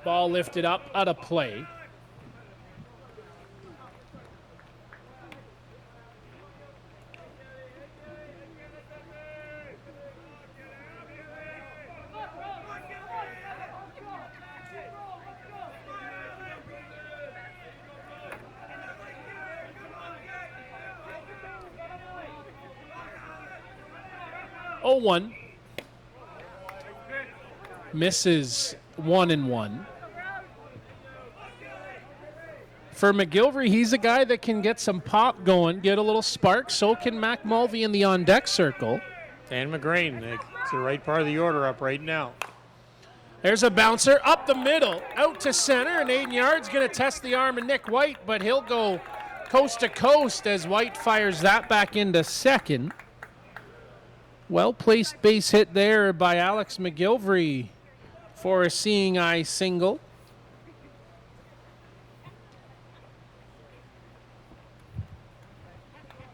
Ball lifted up out of play. Oh, 1. Misses 1-1. for McGilvery, he's a guy that can get some pop going, get a little spark. So can Mac Mulvey in the on-deck circle. And McGrain, it's the right part of the order up right now. There's a bouncer up the middle, out to center, and Aiden Yard's going to test the arm of Nick White, but he'll go coast to coast as White fires that back into second. Well-placed base hit there by Alex McGilvery for a seeing eye single.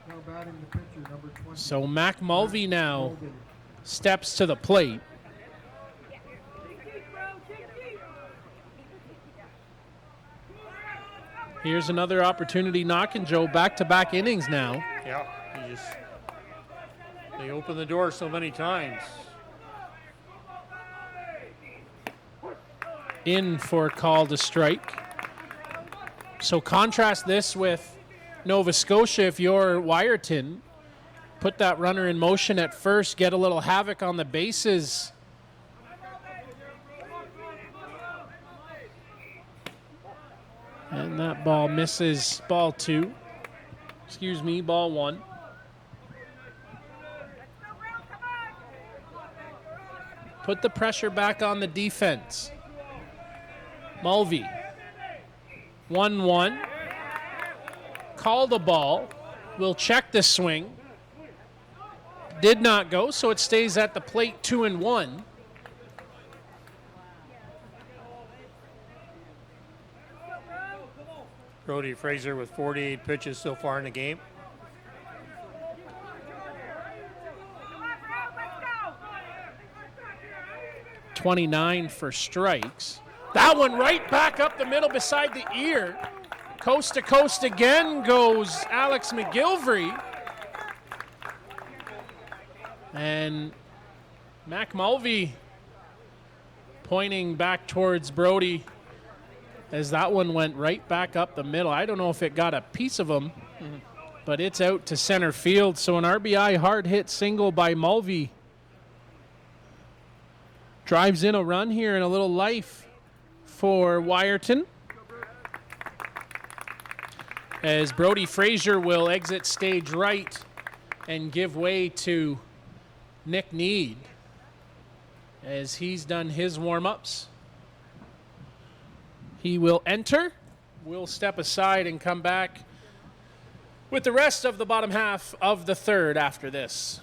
Now batting the pitcher, number 20. So Mac Mulvey now steps to the plate. Here's another opportunity knocking, Joe. Back-to-back innings now. Yeah, they open the door so many times. In for a call to strike. So contrast this with Nova Scotia. If you're Wyerton, put that runner in motion at first, get a little havoc on the bases. And that ball misses. Ball two. Excuse me, ball one. Put the pressure back on the defense. Mulvey. 1-1. Call the ball. We'll check the swing. Did not go, so it stays at the plate 2-1. Brody Fraser with 48 pitches so far in the game. .29 for strikes. That one right back up the middle beside the ear. Coast to coast again goes Alex McGilvery. And Mac Mulvey pointing back towards Brody as that one went right back up the middle. I don't know if it got a piece of him, but it's out to center field. So an RBI hard hit single by Mulvey drives in a run here and a little life for Wyerton, as Brody Fraser will exit stage right and give way to Nick Need as he's done his warm-ups. He will enter, will step aside and come back with the rest of the bottom half of the third after this.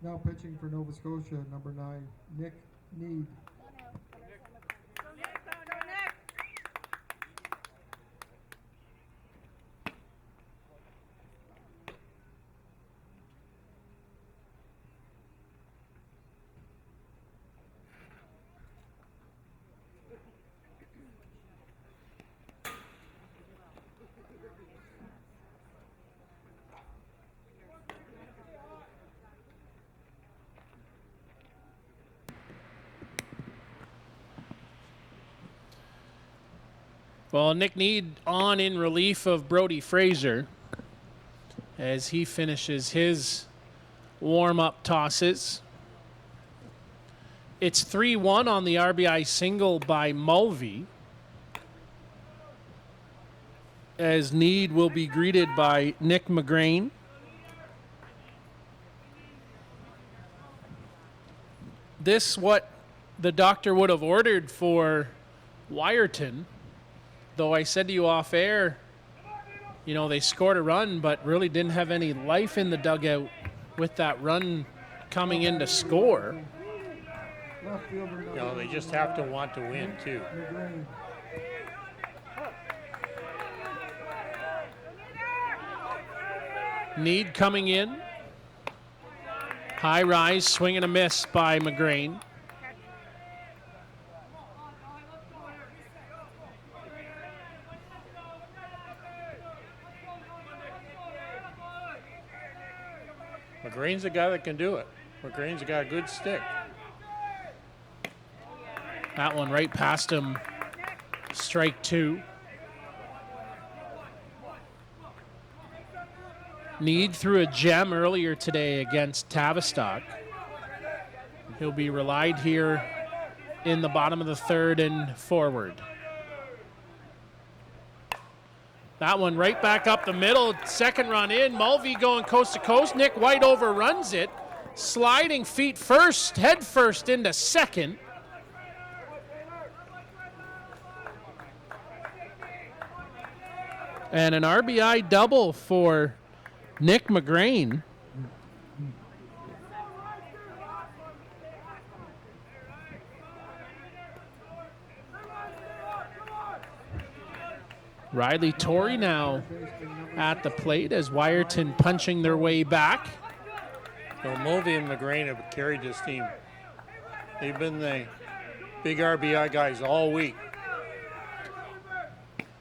Now pitching for Nova Scotia, number 9, Nick Need. Well, Nick Need on in relief of Brody Fraser as he finishes his warm-up tosses. It's 3-1 on the RBI single by Mulvey. as Need will be greeted by Nick McGrain. This what the doctor would have ordered for Wyerton, though I said to you off air, you know, they scored a run, but really didn't have any life in the dugout with that run coming in to score. Left fielder You know, they just have to want to win, too. McGrain. Need coming in. High rise, swing and a miss by McGrain. McGrain's a guy that can do it. McGrain's got a good stick. That one right past him. Strike two. Need threw a gem earlier today against Tavistock. He'll be relied here in the bottom of the third and forward. That one right back up the middle. Second run in. Mulvey going coast to coast. Nick White overruns it. Sliding feet first, head first into second. And an RBI double for Nick McGrain. Riley Torrey now at the plate as Wyerton punching their way back. So Mulvey and McGrain have carried this team. They've been the big RBI guys all week.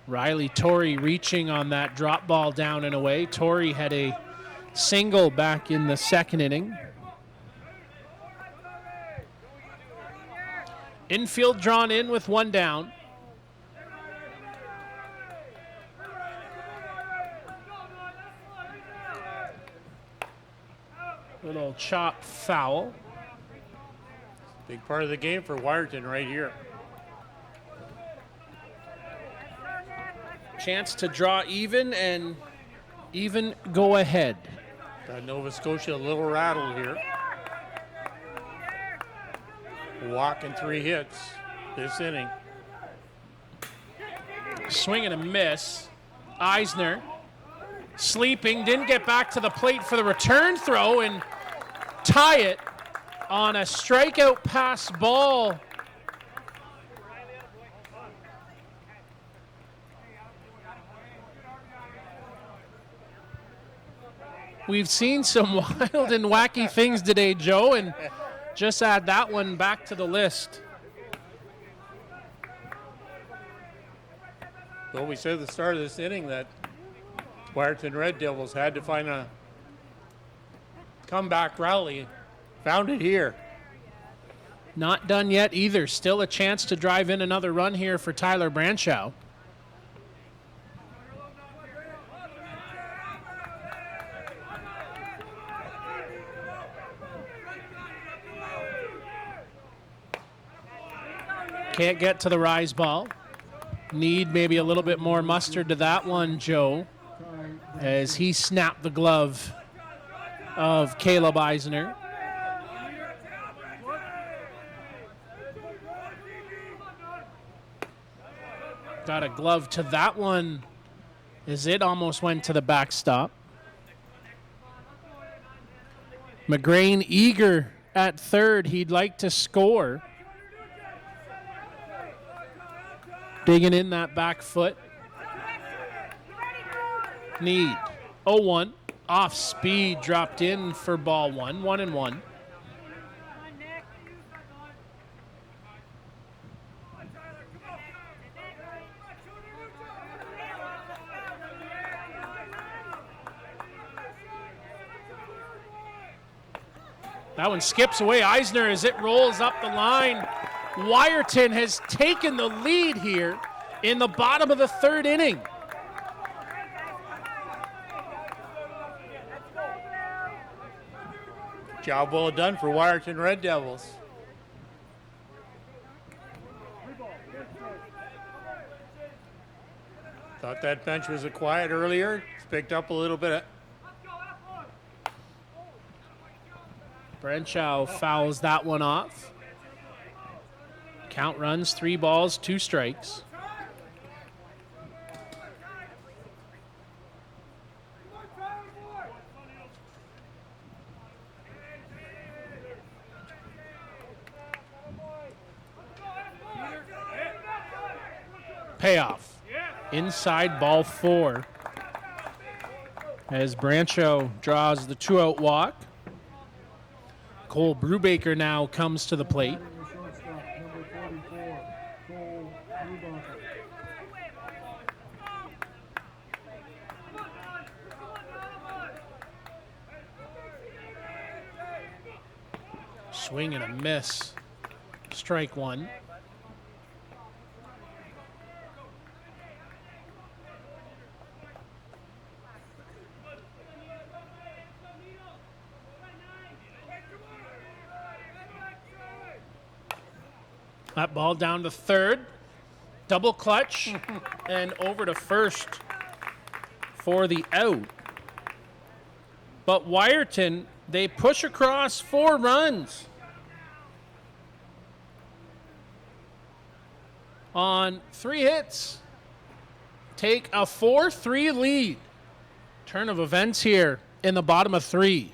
Riley Torrey reaching on that drop ball down and away. Torrey had a single back in the second inning. Infield drawn in with one down. Little chop foul. Big part of the game for Wyerton right here. Chance to draw even and even go ahead. Got Nova Scotia a little rattled here. Walk and 3 hits this inning. Swing and a miss. Eisner sleeping, didn't get back to the plate for the return throw and tie it on a strikeout pass ball. We've seen some wild and wacky things today, Joe, and just add that one back to the list. Well, we said at the start of this inning that Wyerton Red Devils had to find a comeback rally. Found it here. Not done yet either. Still a chance to drive in another run here for Tyler Branshaw. Can't get to the rise ball. Need maybe a little bit more mustard to that one, Joe, as he snapped the glove of Caleb Eisner. Got a glove to that one as it almost went to the backstop. McGrain eager at third. He'd like to score. Digging in that back foot. Need 0-1. Off speed, dropped in for ball one. 1-1. That one skips away. Eisner as it rolls up the line. Wyerton has taken the lead here in the bottom of the third inning. Job well done for Wyerton Red Devils. Thought Thought that bench was quiet earlier. It's picked up a little bit. Brenshaw fouls that one off. Count runs, 3 balls, 2 strikes. Payoff. Inside ball 4. As Brancho draws the 2-out walk. Cole Brubaker now comes to the plate. Batting the shortstop, number 44, Cole Brubaker. Swing and a miss. Strike 1. That ball down to third. Double clutch and over to first for the out. But Wyerton, they push across 4 runs on 3 hits. Take a 4-3 lead. Turn of events here in the bottom of 3.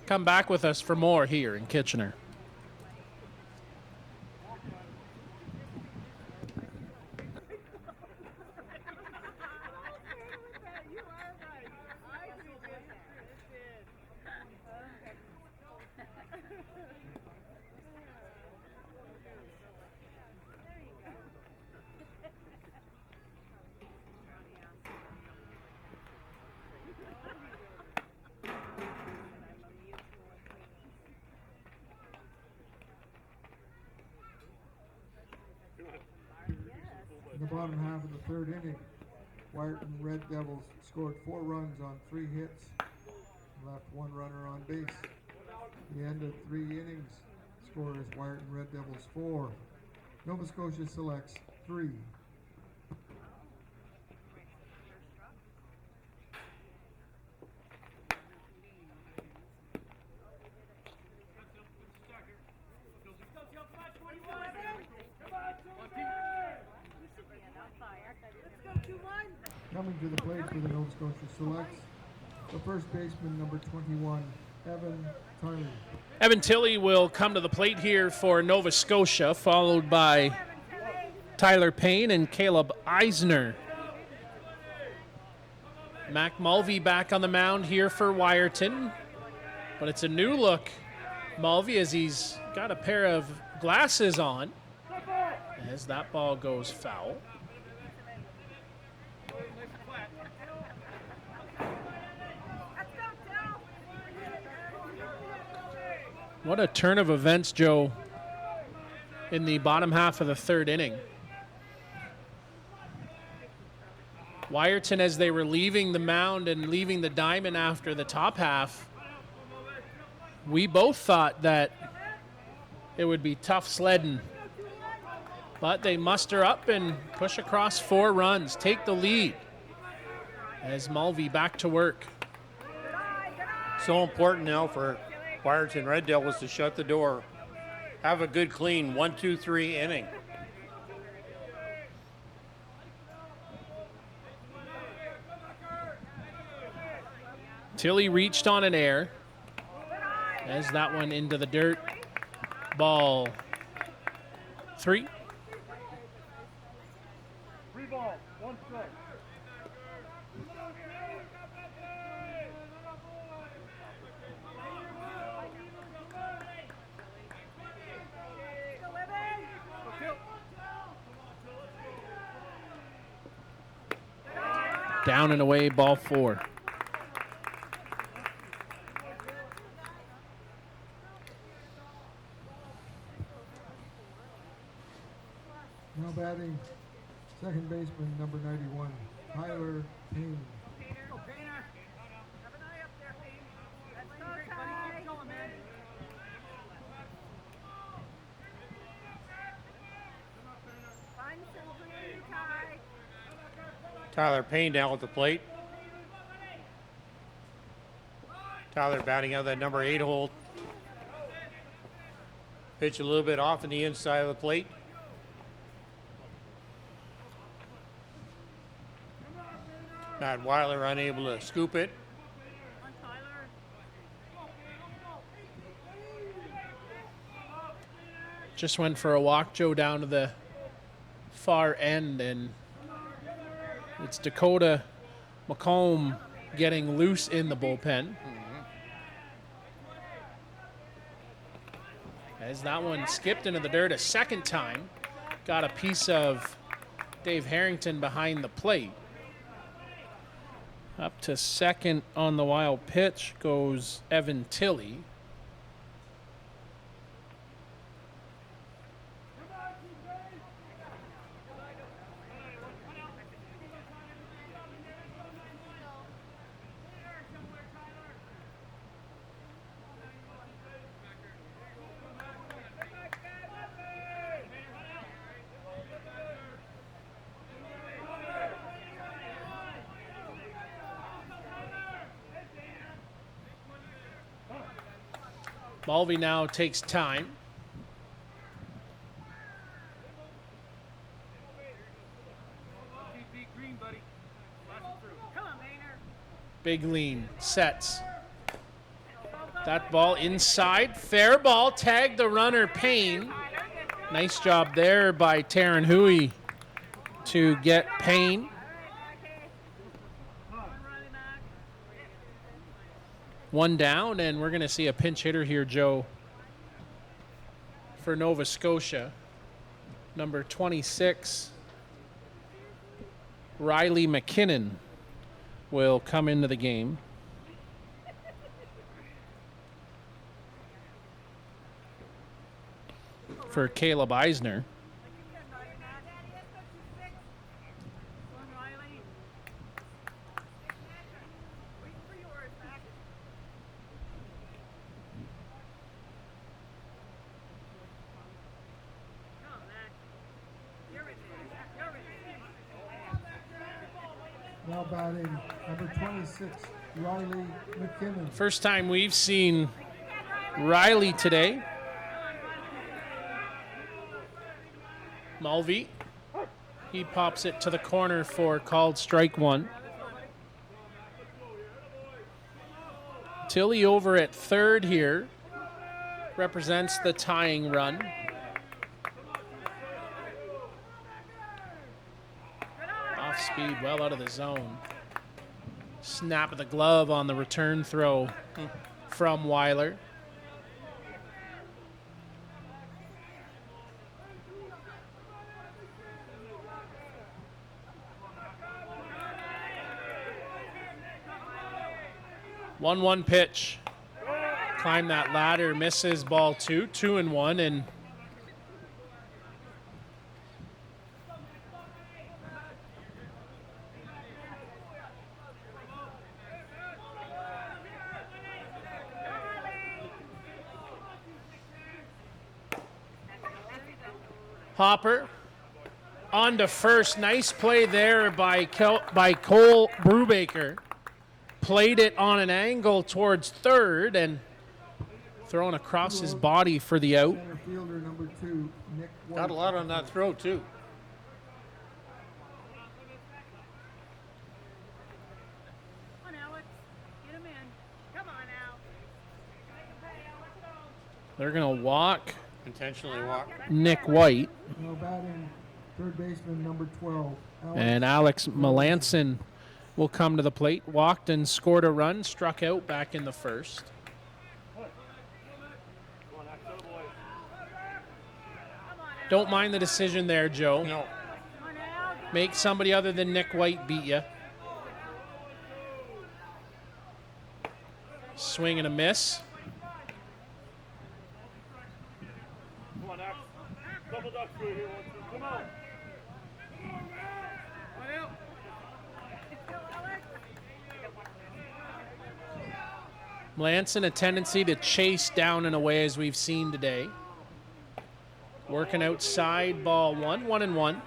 Come back with us for more here in Kitchener. In the bottom half of the 3rd inning, Wyerton Red Devils scored 4 runs on 3 hits, left 1 runner on base. The end of 3 innings, score is Wyerton Red Devils 4, Nova Scotia Selects 3. Coming to the plate for the Nova Scotia Selects, the first baseman, number 21, Evan Tyler. Evan Tilley will come to the plate here for Nova Scotia, followed by Tyler Payne and Caleb Eisner. Mac Mulvey back on the mound here for Wyerton, but it's a new look Mulvey as he's got a pair of glasses on as that ball goes foul. What a turn of events, Joe, in the bottom half of the 3rd inning. Wyerton, as they were leaving the mound and leaving the diamond after the top half, we both thought that it would be tough sledding. But they muster up and push across 4 runs, take the lead as Mulvey back to work. So important now for Wyerton Red Devils to shut the door. Have a good, clean 1-2-3 inning. Tilley reached on an air as that one into the dirt. Ball 3. 3 balls, 1 strike. Down and away, ball 4. Now batting, second baseman, number 91, Tyler Payne. Tyler Payne down at the plate. Tyler batting out that number 8 hole. Pitch a little bit off in the inside of the plate. Matt Weiler unable to scoop it. Just went for a walk, Joe, down to the far end, and it's Dakota McComb getting loose in the bullpen. As that one skipped into the dirt a second time, got a piece of Dave Harrington behind the plate. Up to second on the wild pitch goes Evan Tilley. Mulvey now takes time. Big lean, sets. That ball inside, fair ball, tagged the runner Payne. Nice job there by Taryn Huey to get Payne. One down, and we're going to see a pinch hitter here, Joe, for Nova Scotia. Number 26, Riley McKinnon, will come into the game. For Caleb Eisner. Now batting number 26, Riley McKinnon. First time we've seen Riley today. Mulvey, he pops it to the corner for called strike one. Tilley over at third here represents the tying run. Off speed, well out of the zone. Snap of the glove on the return throw from Weiler. One pitch. Climb that ladder, misses ball 2, 2-1, and Hopper on to first. Nice play there by Cole Brubaker. Played it on an angle towards third and thrown across his body for the out. Center fielder number 2, Nick White. Got a lot on that throw, too. Come on, Alex. Get him in. Come on, Al. They're going to walk Intentionally walk. Nick White. Now batting third baseman number 12, And Alex Melanson will come to the plate. Walked and scored a run, struck out back in the first. Don't mind the decision there, Joe. No. Make somebody other than Nick White beat you. Swing and a miss. Come on, Axe. Double duck through here. Come on. Melanson, a tendency to chase down and away as we've seen today. Working outside, ball 1, 1-1.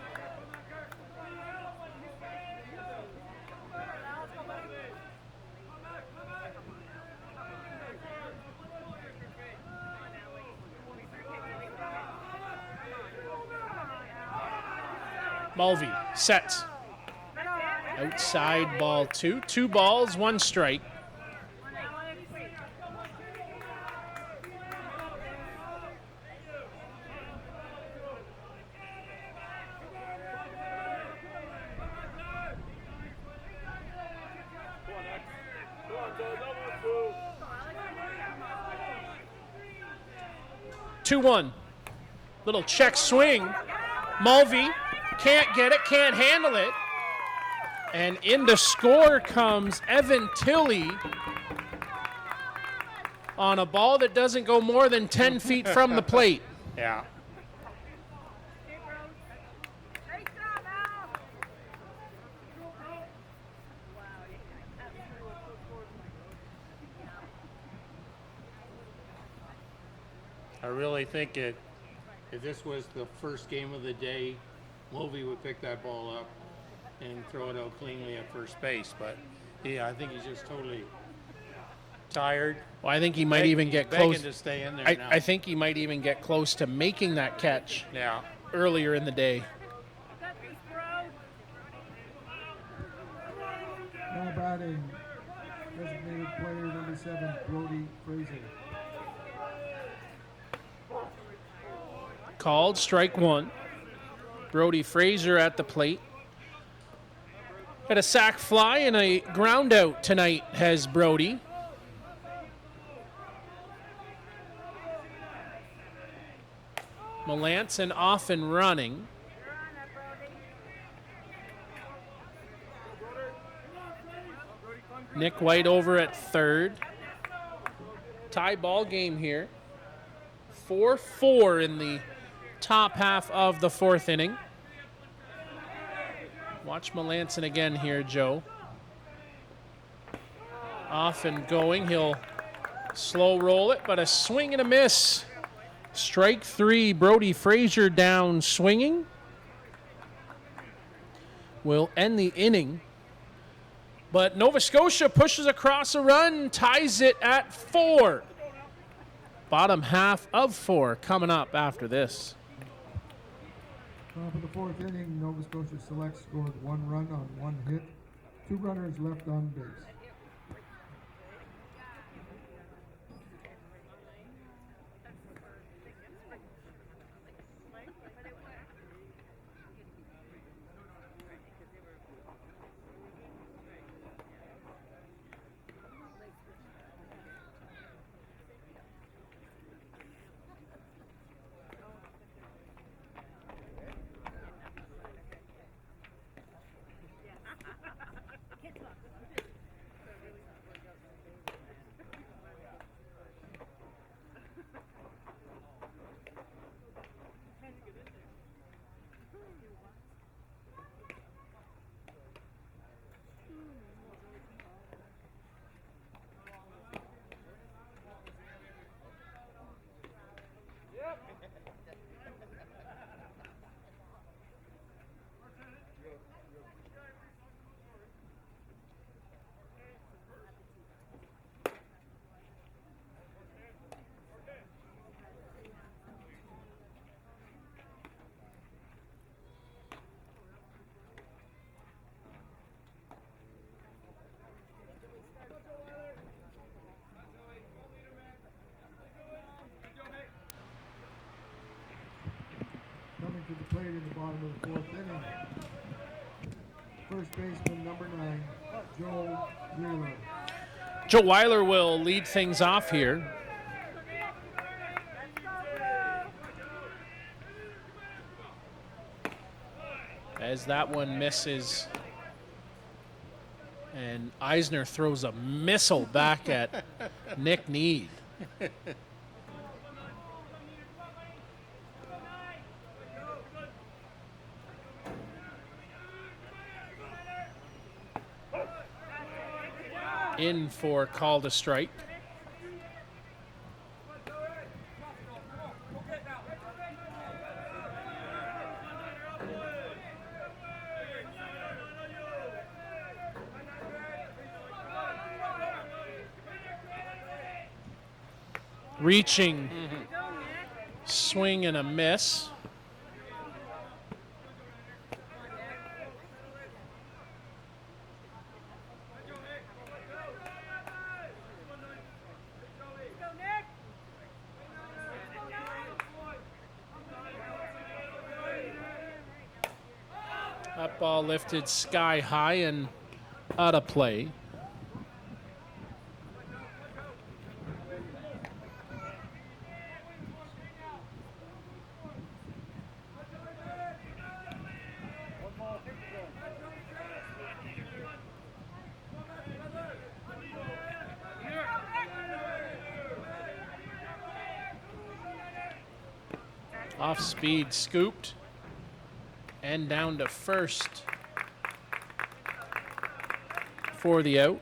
Mulvey sets. Outside ball 2. 2 balls, 1 strike. Come on, X. Come on, Joe. Double 2. 2-1. Little check swing. Mulvey can't get it, can't handle it. And in to score comes Evan Tilley on a ball that doesn't go more than 10 feet from the plate. Yeah. I really think if this was the first game of the day, Mulvey would pick that ball up and throw it out cleanly at first base. But yeah, I think he's just totally tired. Well, I think he might even get begging close. to stay in there now. I think he might even get close to making that catch Yeah. earlier in the day. Now batting, designated player number 7, Brody Fraser. Called strike 1. Brody Fraser at the plate. Had a sac fly and a ground out tonight has Brody. Melanson off and running. Nick White over at third. Tie ball game here. 4-4 in the top half of the 4th inning. Watch Melanson again here, Joe. Off and going. He'll slow roll it, but a swing and a miss. Strike 3, Brody Fraser down swinging. Will end the inning. But Nova Scotia pushes across a run, ties it at 4. Bottom half of 4 coming up after this. Top of the 4th inning, Nova Scotia Select scored 1 run on 1 hit, 2 runners left on base. Coming to the plate in the bottom of the 4th inning. First baseman number 9, Joe Wheeler. Joe Weiler will lead things off here. As that one misses. And Eisner throws a missile back at Nick Need. In for call to strike. Reaching, swing and a miss. Ball lifted sky high and out of play. Off speed, scooped, and down to first for the out.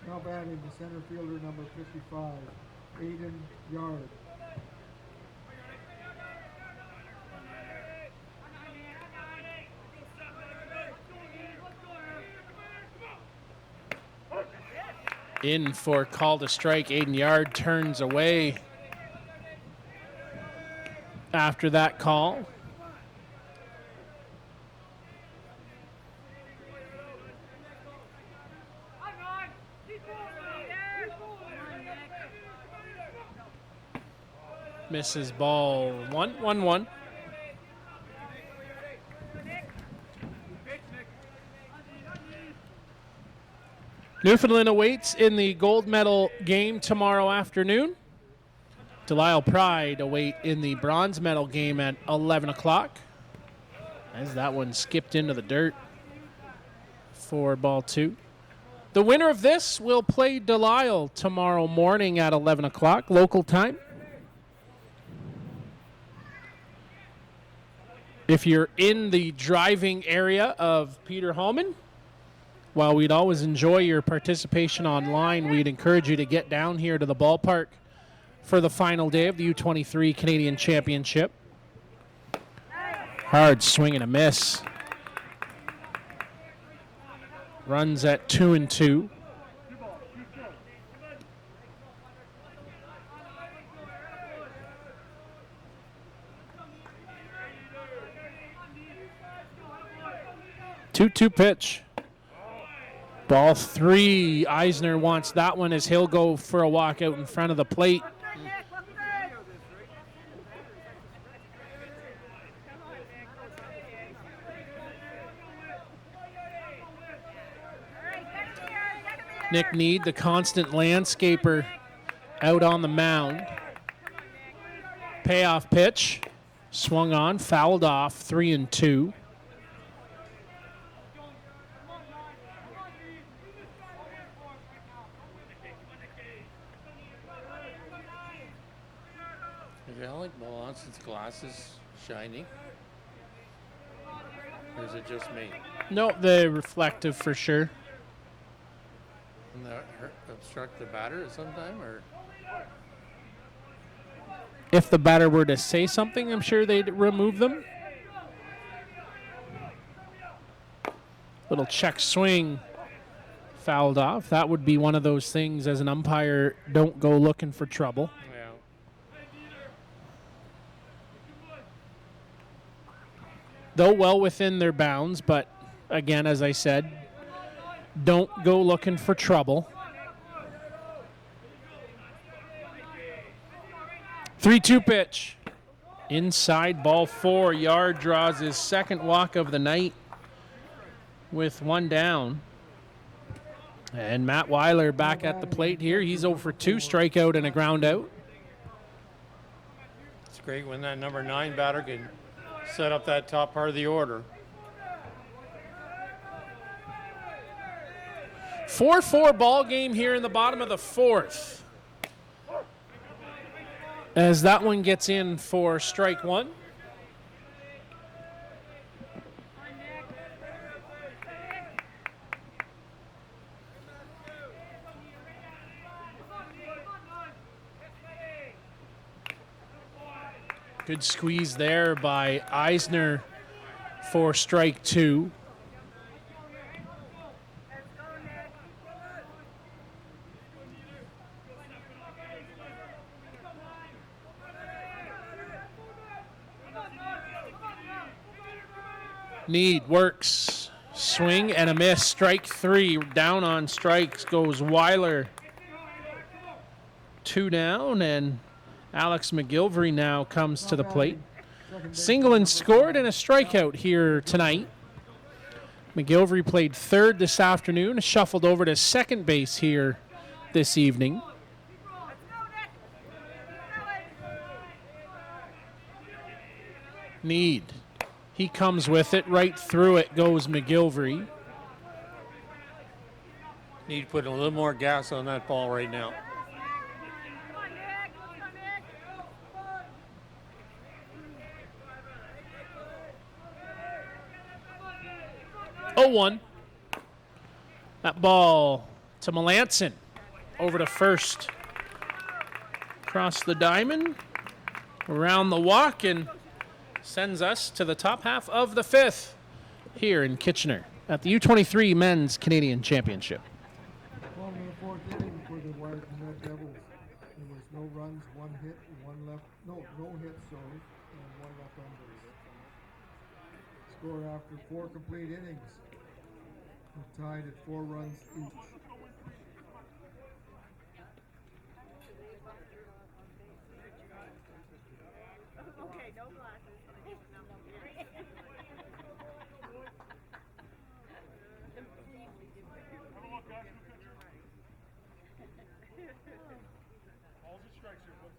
Now batting the center fielder, number 55, Aiden Yard. In for call to strike. Aiden Yard turns away after that call. Misses ball 1-1-1. Newfoundland awaits in the gold medal game tomorrow afternoon. Delisle Pride await in the bronze medal game at 11 o'clock. As that one skipped into the dirt for ball 2. The winner of this will play Delisle tomorrow morning at 11 o'clock local time. If you're in the driving area of Peter Hallman, while we'd always enjoy your participation online, we'd encourage you to get down here to the ballpark for the final day of the U23 Canadian Championship. Hard swing and a miss. Runs at 2-2. Two pitch. Ball 3. Eisner wants that one as he'll go for a walk out in front of the plate. Nick Need, the constant landscaper, out on the mound. Payoff pitch. Swung on, fouled off, 3-2. Do you like Melancon's glasses shiny? Or is it just me? No, they're reflective for sure. And that obstruct the batter at some time, or? If the batter were to say something, I'm sure they'd remove them. Little check swing, fouled off. That would be one of those things as an umpire, don't go looking for trouble. Yeah. Though well within their bounds, but again, as I said, don't go looking for trouble. 3-2 pitch. Inside, ball 4. Yard draws his second walk of the night with one down. And Matt Weiler back at the plate here. He's 0 for 2, strikeout and a ground out. It's great when that number 9 batter can set up that top part of the order. 4-4 ball game here in the bottom of the 4th. As that one gets in for strike 1. Good squeeze there by Eisner for strike 2. Need works, Swing and a miss. Strike 3. Down on strikes goes Weiler. 2 down, and Alex McGilvery now comes to the plate. Single and scored and a strikeout here tonight. McGilvery played third this afternoon, shuffled over to second base here this evening. Need. He comes with it. Right through it goes McGilvery. Need to put a little more gas on that ball right now. Oh, 1. That ball to Melanson. Over to first. Across the diamond. Around the walk, and sends us to the top half of the 5th here in Kitchener at the U23 Men's Canadian Championship. Well, in the 4th inning for the Wires and Red Devils, there was no runs, 1 hit, 1 left. No hits, sorry, and 1 left on base. Score after 4 complete innings. We're tied at 4 runs each. Okay, no glasses. Balls and strikes here, bud.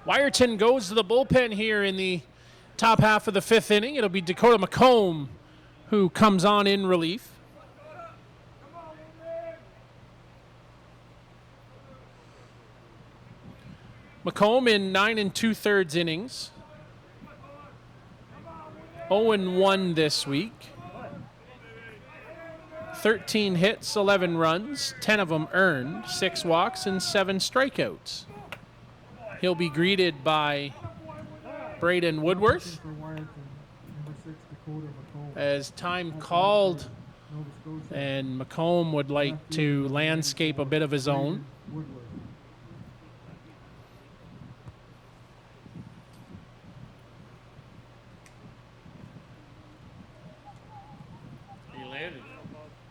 Wyerton goes to the bullpen here in the top half of the 5th inning. It'll be Dakota McComb who comes on in relief. McComb in 9 2/3 innings. 0-1 this week. 13 hits, 11 runs, 10 of them earned, 6 walks, and 7 strikeouts. He'll be greeted by Braden Woodworth For Wyerton, number 6, Dakota McComb. as time called, Nova Scotia. and McComb would like to landscape a bit of his own. Woodward.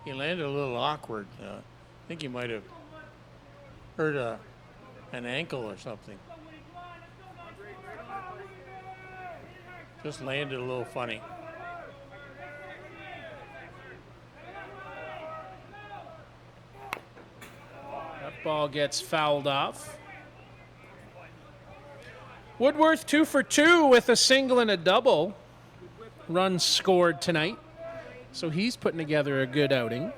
He landed a little awkward. I think he might have hurt an ankle or something. Just landed a little funny. That ball gets fouled off. Woodworth 2 for 2 with a single and a double. Runs scored tonight. So he's putting together a good outing.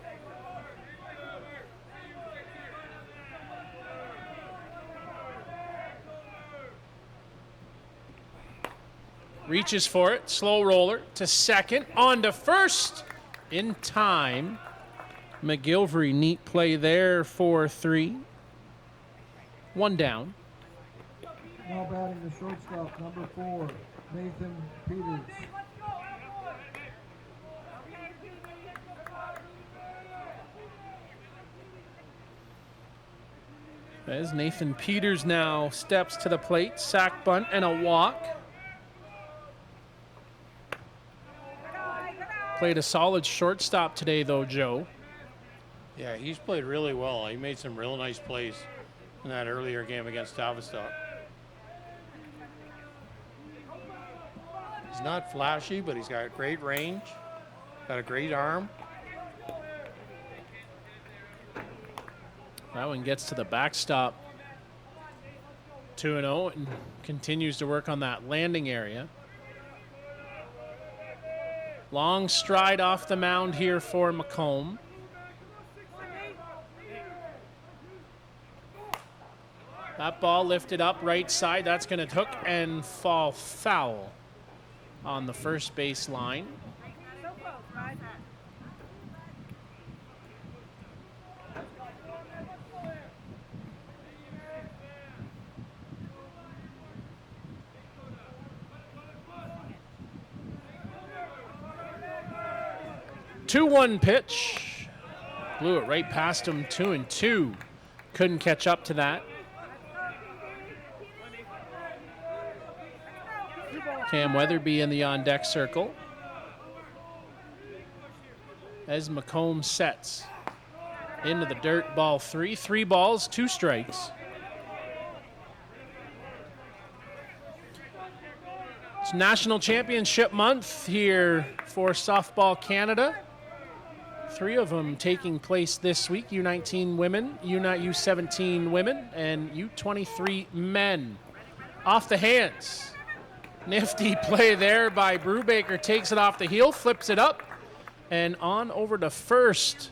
Reaches for it. Slow roller to second. On to first. In time. McGilvery, neat play there for 3. 1 down. Now batting the shortstop, number 4, Nathan Peters. As Nathan Peters now steps to the plate, sack bunt and a walk. Played a solid shortstop today, though, Joe. Yeah, he's played really well. He made some real nice plays in that earlier game against Tavistock. He's not flashy, but he's got great range, got a great arm. That one gets to the backstop. 2-0 and continues to work on that landing area. Long stride off the mound here for McComb. That ball lifted up right side. That's going to hook and fall foul on the first base line. 2-1 pitch. Blew it right past him, 2-2. Couldn't catch up to that. Cam Weatherby in the on-deck circle. As McComb sets. Into the dirt, ball 3. 3 balls, 2 strikes. It's National Championship month here for Softball Canada. 3 of them taking place this week. U19 women, U17 women, and U23 men. Off the hands. Nifty play there by Brubaker. Takes it off the heel, flips it up, and on over to first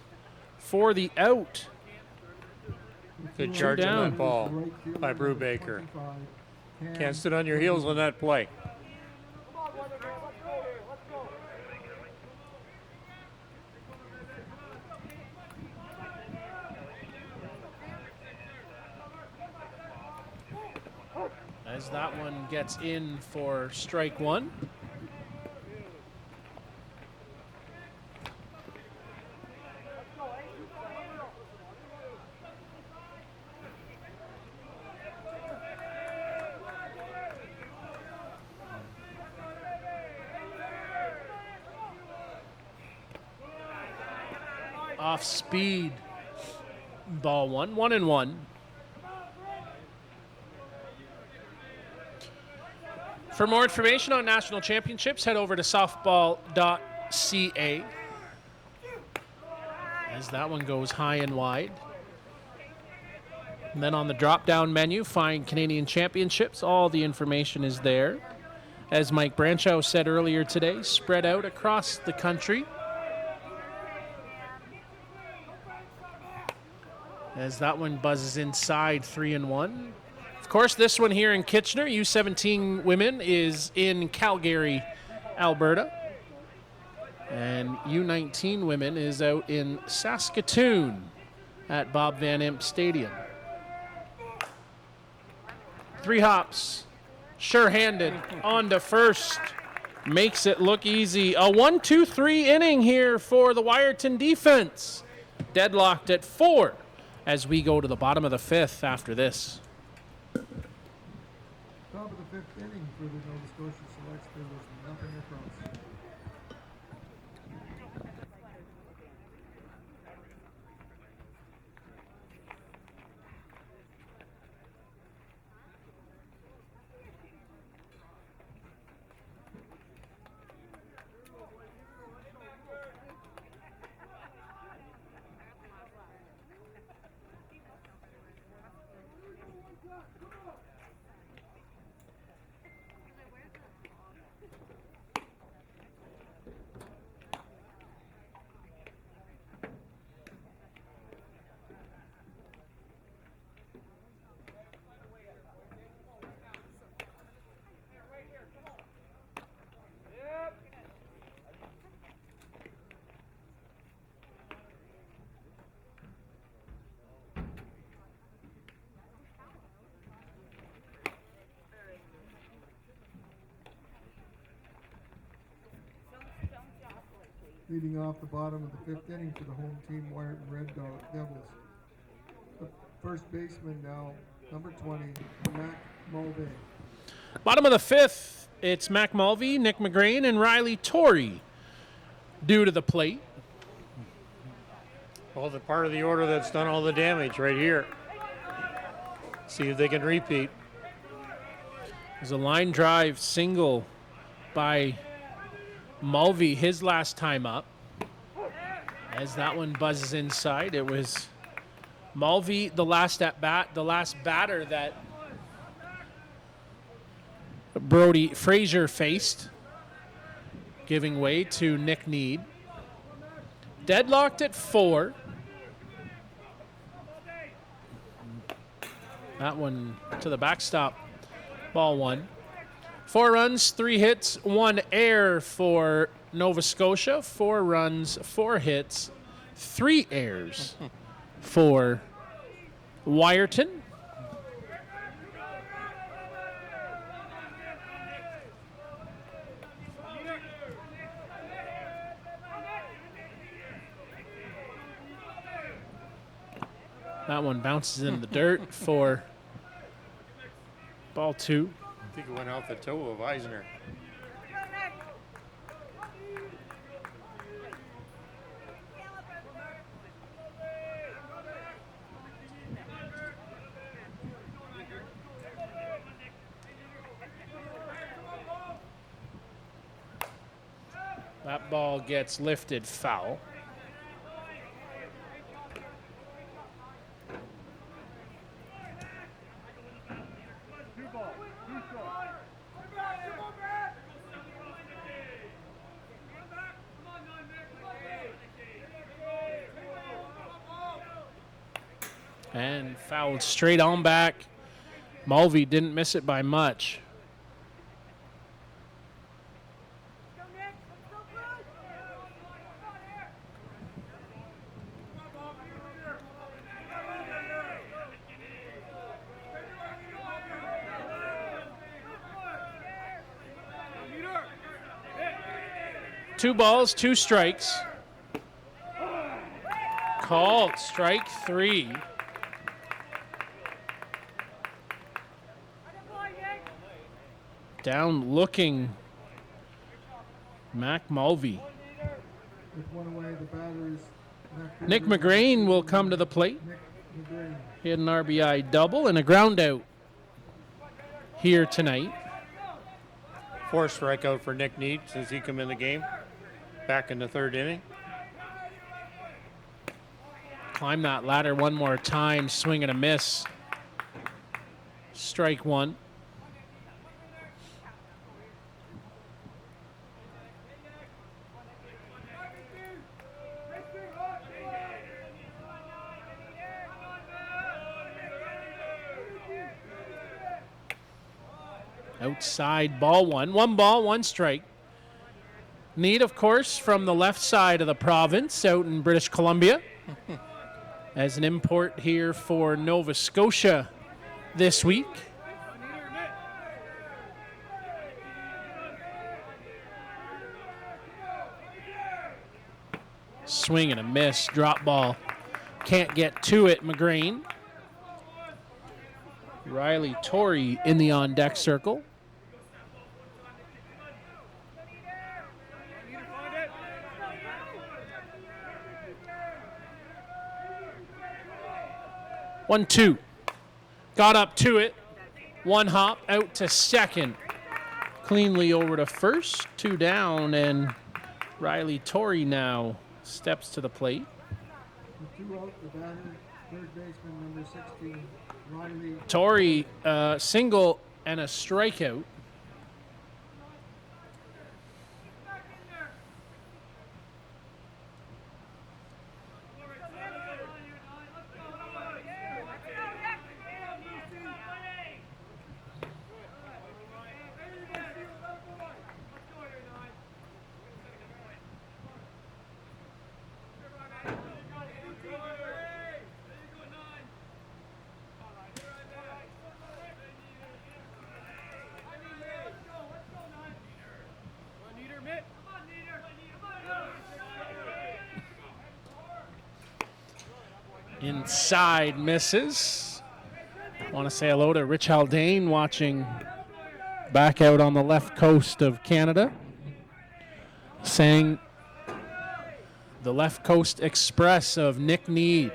for the out. Good charge on down. that ball by Brubaker. Can't sit on your heels on that play. As that one gets in for strike 1. Off speed. Ball 1, 1-1. For more information on national championships, head over to softball.ca. As that one goes high and wide. And then on the drop-down menu, find Canadian Championships. All the information is there. As Mike Branchow said earlier today, spread out across the country. As that one buzzes inside, 3-1. Of course, this one here in Kitchener, U17 women, is in Calgary, Alberta. And U19 women is out in Saskatoon at Bob Van Impe Stadium. 3 hops, sure-handed, on to first. Makes it look easy. A 1-2-3 inning here for the Wyerton defense. Deadlocked at 4 as we go to the bottom of the 5th after this. Top of the 5th inning for the Nova Scotia Selects. There was nothing across. Leading off the bottom of the 5th inning for the home team, Wyerton Red Devils. The first baseman now, number 20, Mac Mulvey. Bottom of the 5th, it's Mac Mulvey, Nick McGrain, and Riley Torrey due to the plate. Well, the part of the order that's done all the damage right here. See if they can repeat. There's a line drive single by Mulvey, his last time up. As that one buzzes inside, it was Mulvey, the last at bat, the last batter that Brody Frazier faced, giving way to Nick Need. Deadlocked at 4. That one to the backstop. Ball 1. 4 runs, 3 hits, 1 error for Nova Scotia. 4 runs, 4 hits, 3 errors for Wyerton. That one bounces in the dirt for ball 2. I think it went off the toe of Eisner. That ball gets lifted foul. And fouled straight on back. Mulvey didn't miss it by much. Two balls, 2 strikes. Called strike 3. Down looking Mac Mulvey. With one away, the batter is Nick McGrain will come to the plate. Nick McGrain. He had an RBI double and a ground out here tonight. 4th strikeout for Nick Need since he come in the game. Back in the 3rd inning. Climb that ladder one more time, swing and a miss. Strike 1. Outside, ball 1. 1 ball, 1 strike. Need, of course, from the left side of the province out in British Columbia. As an import here for Nova Scotia this week. Swing and a miss, drop ball. Can't get to it, McGrain. Riley Torrey in the on-deck circle. One, 2. Got up to it. 1 hop out to second. Cleanly over to first. 2 down, and Riley Torrey now steps to the plate. With 2 out, the batter, third baseman, number 16, Riley. Torrey, single and a strikeout. Inside misses. Want to say hello to Rich Haldane watching back out on the left coast of Canada. Sang the Left Coast Express of Nick Need.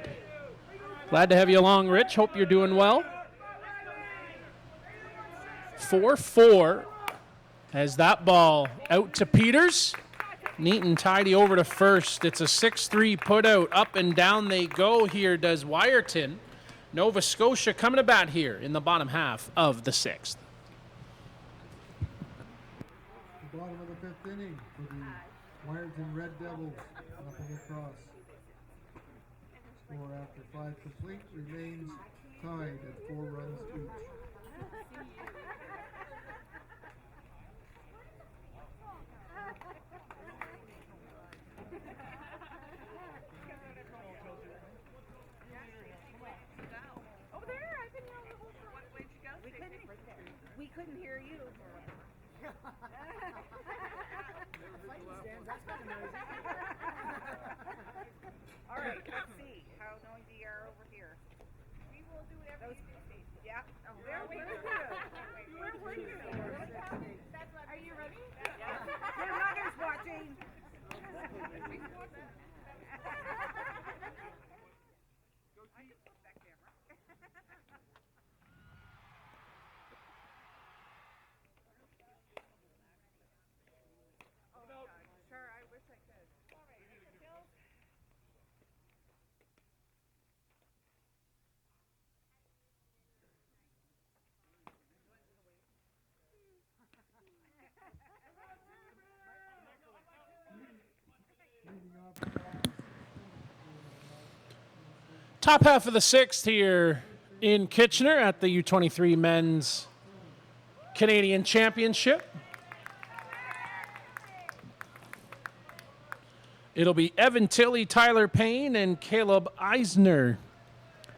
Glad to have you along, Rich. Hope you're doing well. 4-4 as that ball out to Peters. Neat and tidy over to first. It's a 6-3 put out. Up and down they go here does Wyerton. Nova Scotia coming to bat here in the bottom half of the 6th. The bottom of the 5th inning for the Wyerton Red Devils. Nothing across. Score after 5 complete remains tied at 4 runs each. Over there, I've been yelling the whole time. Where'd you go? We couldn't hear you. All right, let's see how noisy you are over here. We will do whatever you do. Yeah. Oh, there we go. Where were you? Are you ready? Yeah. Your mother's watching. Sure, I wish I could. Top half of the 6th here in Kitchener at the U23 Men's Canadian Championship. It'll be Evan Tilley, Tyler Payne, and Caleb Eisner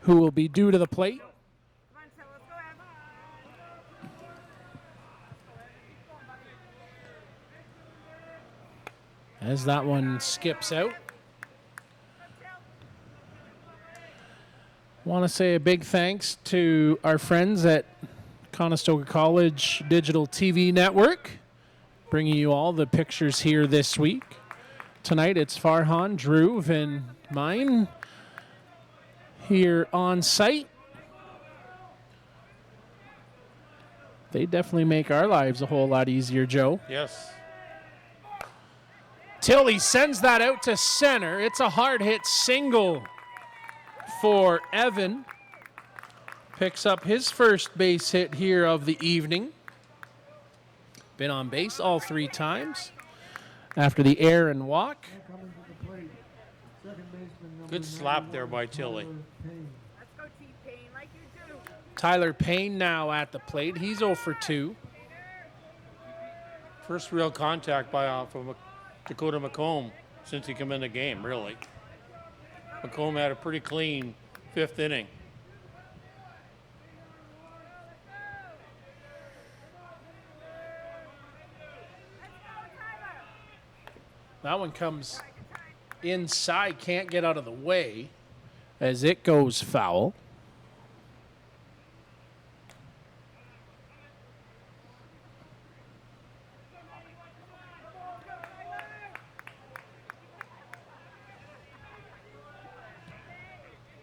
who will be due to the plate. Come on, so let's go, Evan. As that one skips out. Want to say a big thanks to our friends at Conestoga College Digital TV Network, bringing you all the pictures here this week. Tonight it's Farhan, Dhruv, and mine here on site. They definitely make our lives a whole lot easier, Joe. Yes. Tilley sends that out to center. It's a hard hit single for Evan. Picks up his first base hit here of the evening. Been on base all 3 times after the air and walk. Coming to the plate, second baseman number Good slap there 91, by Tilley. Tyler Payne. Let's go, T-Pain, like you do. Tyler Payne now at the plate. He's 0 for 2. First real contact by from Dakota McComb since he come in the game, really. McComb had a pretty clean 5th inning. That one comes inside, can't get out of the way as it goes foul.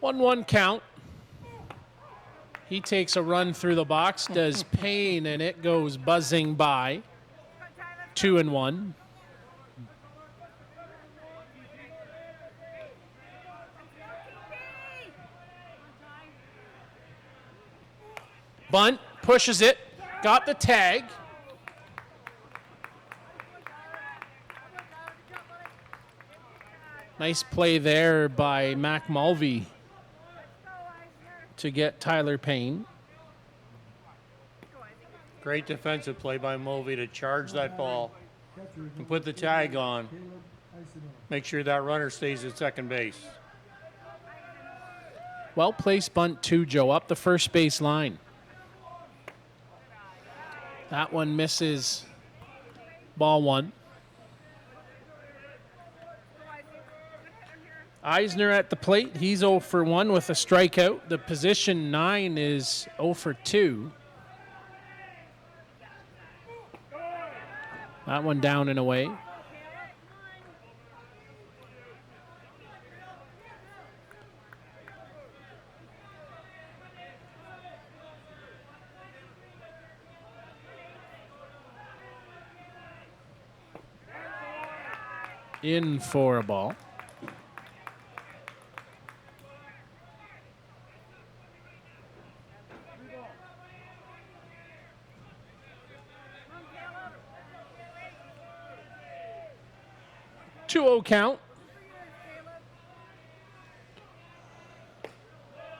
One count. He takes a run through the box, does Payne, and it goes buzzing by. 2-1. Bunt, pushes it, got the tag. Nice play there by Mac Mulvey to get Tyler Payne. Great defensive play by Mulvey to charge that ball and put the tag on. Make sure that runner stays at second base. Well placed bunt too, Joe, up the first base line. That one misses. Ball 1. Eisner at the plate. He's 0 for 1 with a strikeout. The position 9 is 0 for 2. That one down and away. In for a ball. Two-0 count.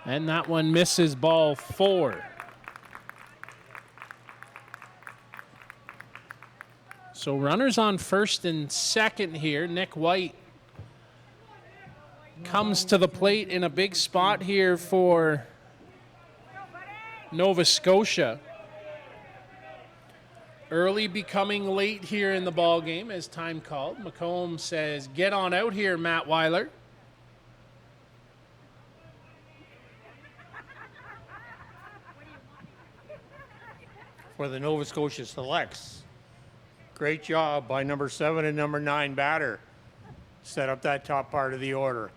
And that one misses, ball 4. So runners on first and second here. Nick White comes to the plate in a big spot here for Nova Scotia. Early becoming late here in the ball game as time called. McComb says, "Get on out here, Matt Weiler." For the Nova Scotia Selects. Great job by number 7 and number 9 batter. Set up that top part of the order.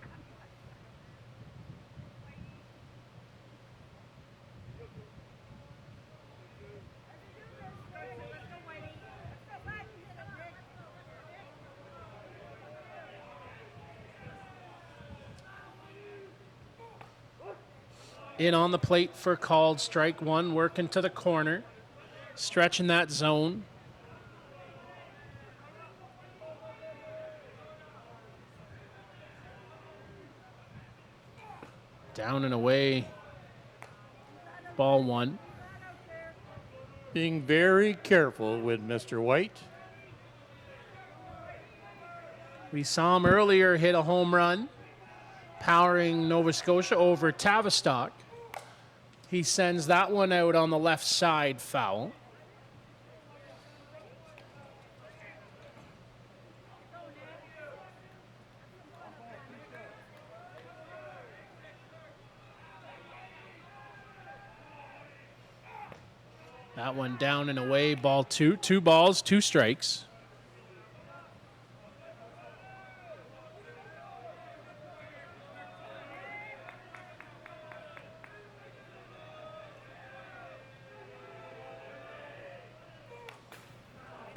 In on the plate for called strike 1, working to the corner, stretching that zone. Down and away, ball 1. Being very careful with Mr. White. We saw him earlier hit a home run, powering Nova Scotia over Tavistock. He sends that one out on the left side, foul. That one down and away, ball 2. 2 balls, 2 strikes.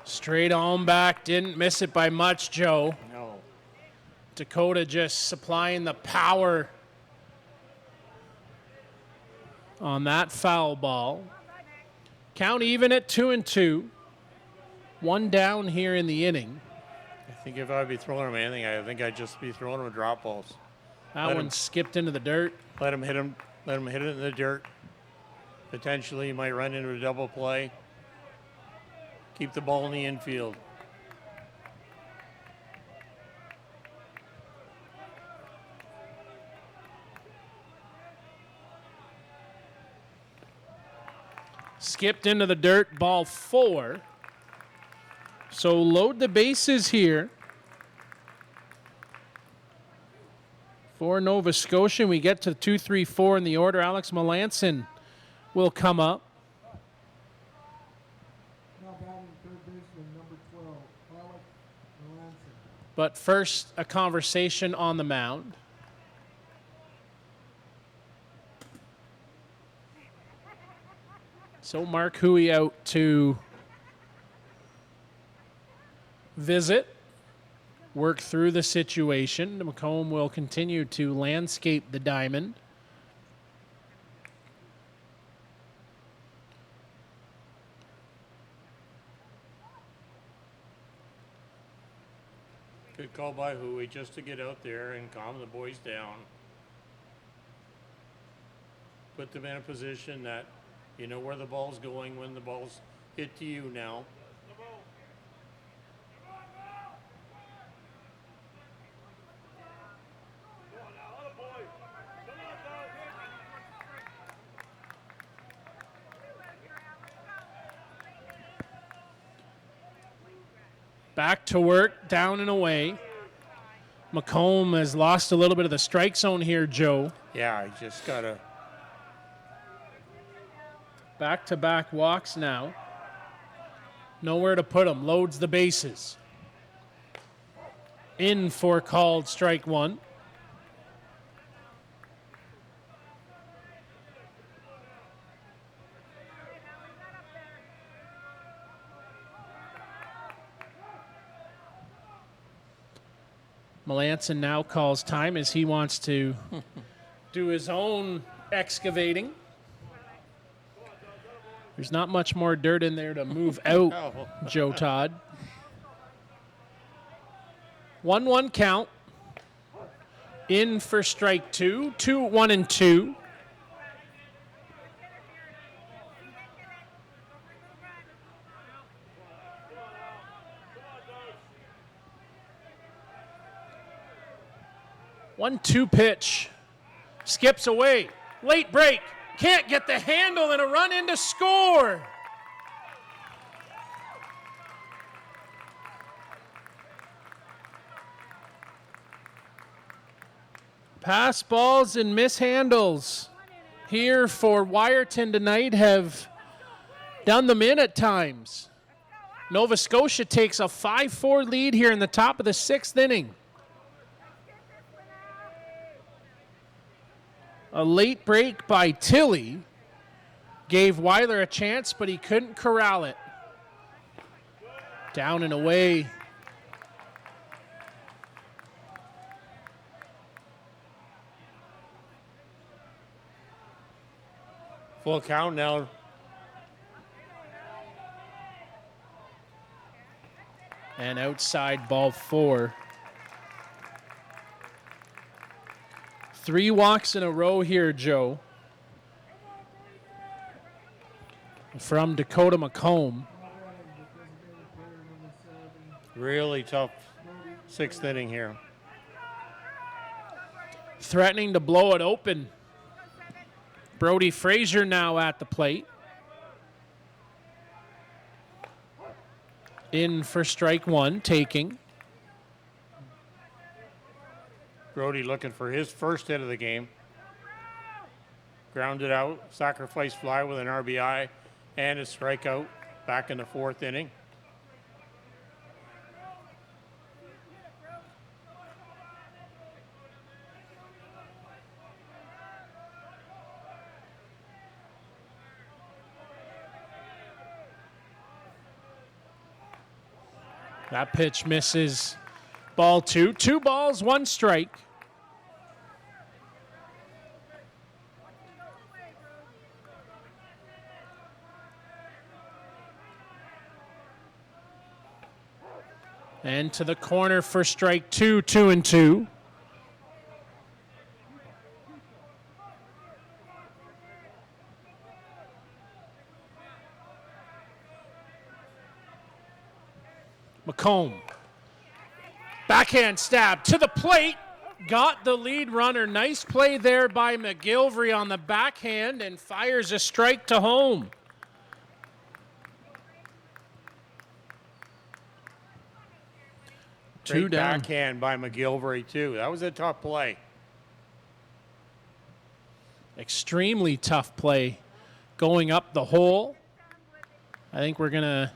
Straight on back, didn't miss it by much, Joe. No. Dakota just supplying the power on that foul ball. Count even at 2-2. 1 down here in the inning. I think if I'd be throwing him anything, I think I'd just be throwing him drop balls. That Let one him- skipped into the dirt. Let him hit it in the dirt. Potentially, he might run into a double play. Keep the ball in the infield. Skipped into the dirt, ball 4. So load the bases here for Nova Scotia. We get to 2, 3, 4 in the order. Alex Melanson will come up. Now batting third baseman, number 12, Alec Melanson. But first, a conversation on the mound. So Mark Huey out to visit, work through the situation. McComb will continue to landscape the diamond. Good call by Huey just to get out there and calm the boys down. Put them in a position that you know where the ball's going when the ball's hit to you now. Back to work, down and away. McComb has lost a little bit of the strike zone here, Joe. Yeah, he just got to. Back-to-back walks now. Nowhere to put him. Loads the bases. In for called strike one. Melanson now calls time as he wants to do his own excavating. There's not much more dirt in there to move out, Joe Todd. 1-1 count. In for strike two. 2-1-2. One-two pitch. Skips away. Late break. Can't get the handle and a run in to score. Pass balls and mishandles here for Wyerton tonight have done them in at times. Nova Scotia takes a 5-4 lead here in the top of the 6th inning. A late break by Tilley gave Weiler a chance, but he couldn't corral it. Down and away. Full count now. And outside ball 4. 3 walks in a row here, Joe. From Dakota McComb. Really tough 6th inning here. Threatening to blow it open. Brody Frazier now at the plate. In for strike one, taking. Brody looking for his first hit of the game. Grounded out, sacrifice fly with an RBI and a strikeout back in the 4th inning. That pitch misses. Ball 2. 2 balls, 1 strike. And to the corner for strike 2, 2-2. McComb. Backhand stab to the plate. Got the lead runner. Nice play there by McGilvery on the backhand and fires a strike to home. Great 2 down. backhand by McGilvery, too. That was a tough play. Extremely tough play going up the hole. I think we're going to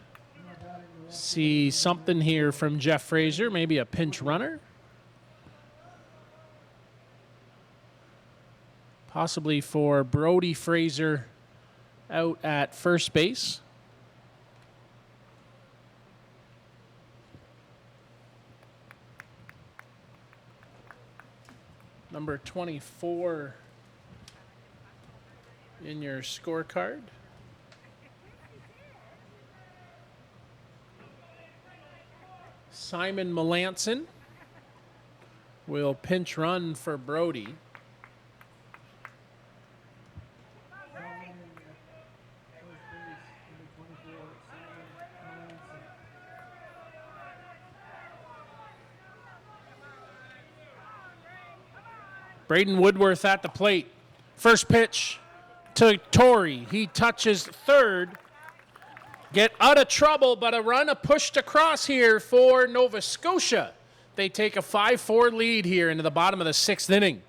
see something here from Jeff Frazier, maybe a pinch runner. Possibly for Brody Frazier out at first base. Number 24 in your scorecard. Simon Melanson will pinch run for Brody. Braden Woodworth at the plate. First pitch to Torrey. He touches third. Get out of trouble, but a run pushed across here for Nova Scotia. They take a 5-4 lead here into the bottom of the 6th inning.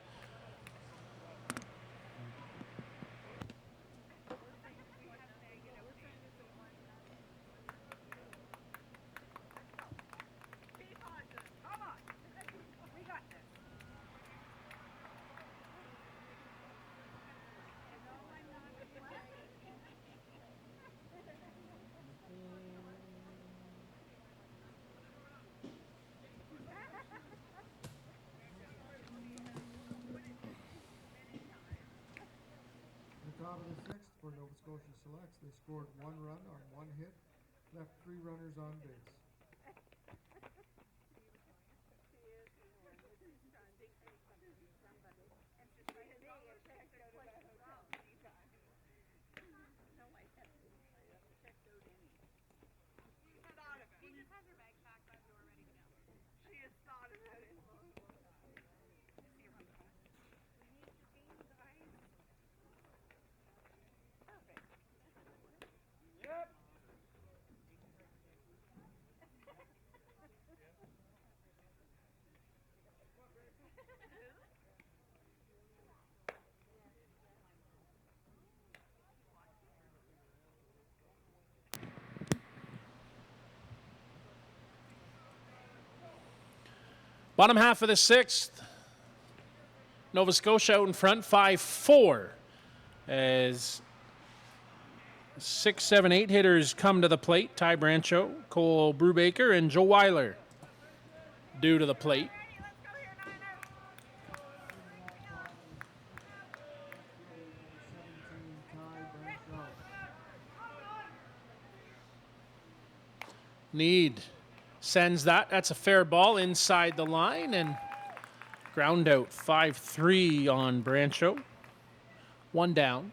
At the top of the 6th for Nova Scotia Selects, they scored 1 run on 1 hit, left 3 runners on base. Bottom half of the 6th. Nova Scotia out in front, 5-4. As 6, 7, 8 hitters come to the plate. Ty Brancho, Cole Brubaker, and Joe Weiler due to the plate. Need sends that. That's a fair ball inside the line and ground out. 5-3 on Brancho. 1 down.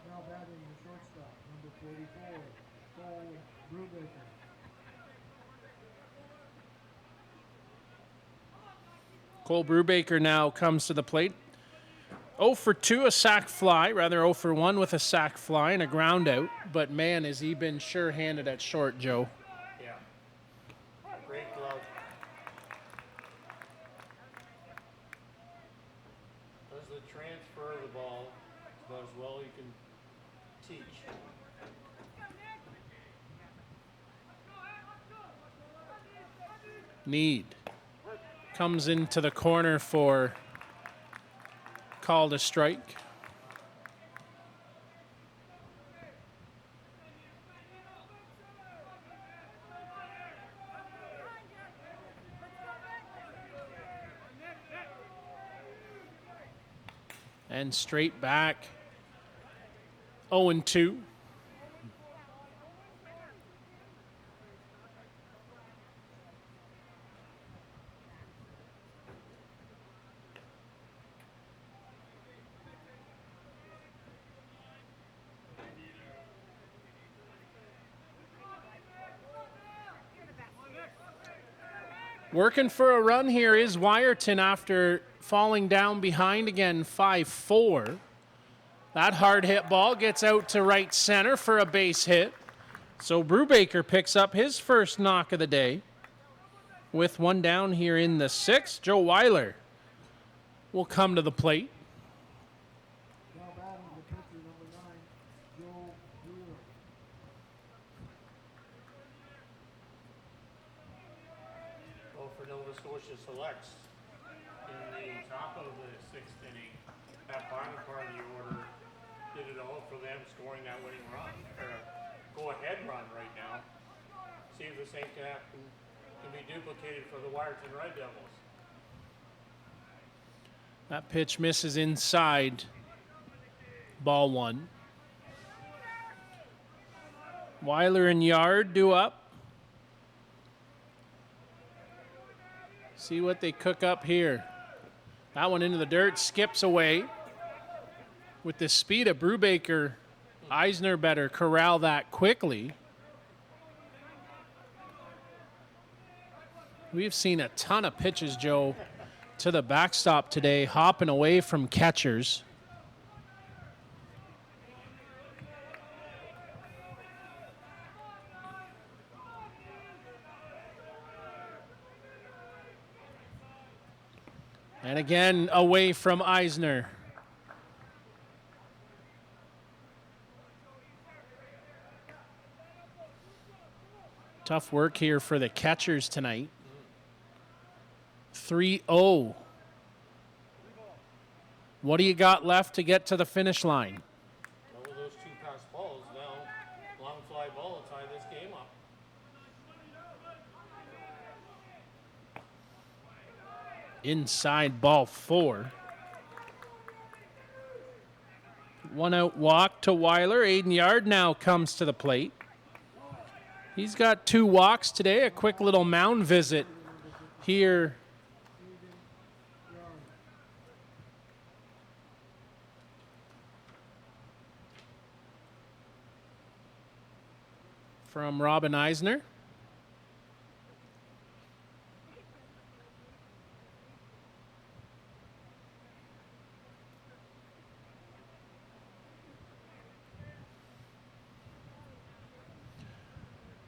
Now batting the shortstop, number 44, Cole Brubaker. Cole Brubaker now comes to the plate. 0 for 2, a sac fly, rather 0 for 1 with a sac fly and a ground out. But man, has he been sure-handed at short, Joe. Yeah. Great glove. Does the transfer of the ball about as well you can teach. Need comes into the corner for called a strike. And straight back. 0-2. Working for a run here is Wyerton after falling down behind again, 5-4. That hard hit ball gets out to right center for a base hit. So Brubaker picks up his first knock of the day. With 1 down here in the 6th, Joe Weiler will come to the plate. Now batting the pitcher, number 9, Joe Brewer. Well, for Nova Scotia Selects, in the top of the 6th inning, that bottom part of the order did it all for them scoring that winning run, or go-ahead run right now. See if the same can be duplicated for the Wyerton Red Devils. That pitch misses inside. Ball 1. Weiler and Yard due up. See what they cook up here. That one into the dirt, skips away. With the speed of Brubaker, Eisner better corral that quickly. We've seen a ton of pitches, Joe, to the backstop today, hopping away from catchers. And again, away from Eisner. Tough work here for the catchers tonight. 3-0. What do you got left to get to the finish line? Well, with those two pass balls now, long fly ball will tie this game up. Inside ball 4. 1 out walk to Weiler. Aiden Yard now comes to the plate. He's got 2 walks today. A quick little mound visit here from Robin Eisner.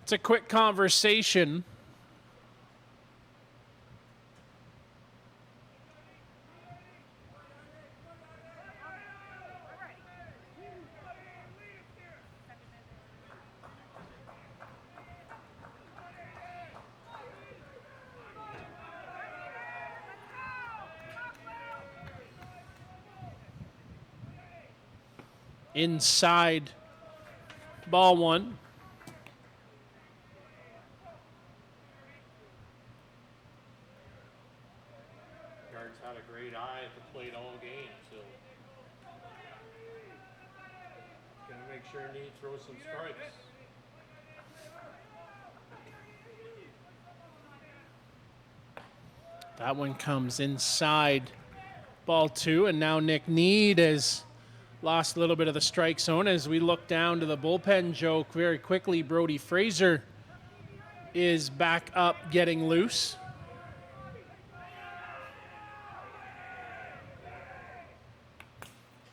It's a quick conversation. Inside ball 1. Yard's had a great eye at the plate all game, so gonna make sure he throws some strikes. That one comes inside ball 2, and now Nick Need has lost a little bit of the strike zone. As we look down to the bullpen joke very quickly, Brody Fraser is back up getting loose.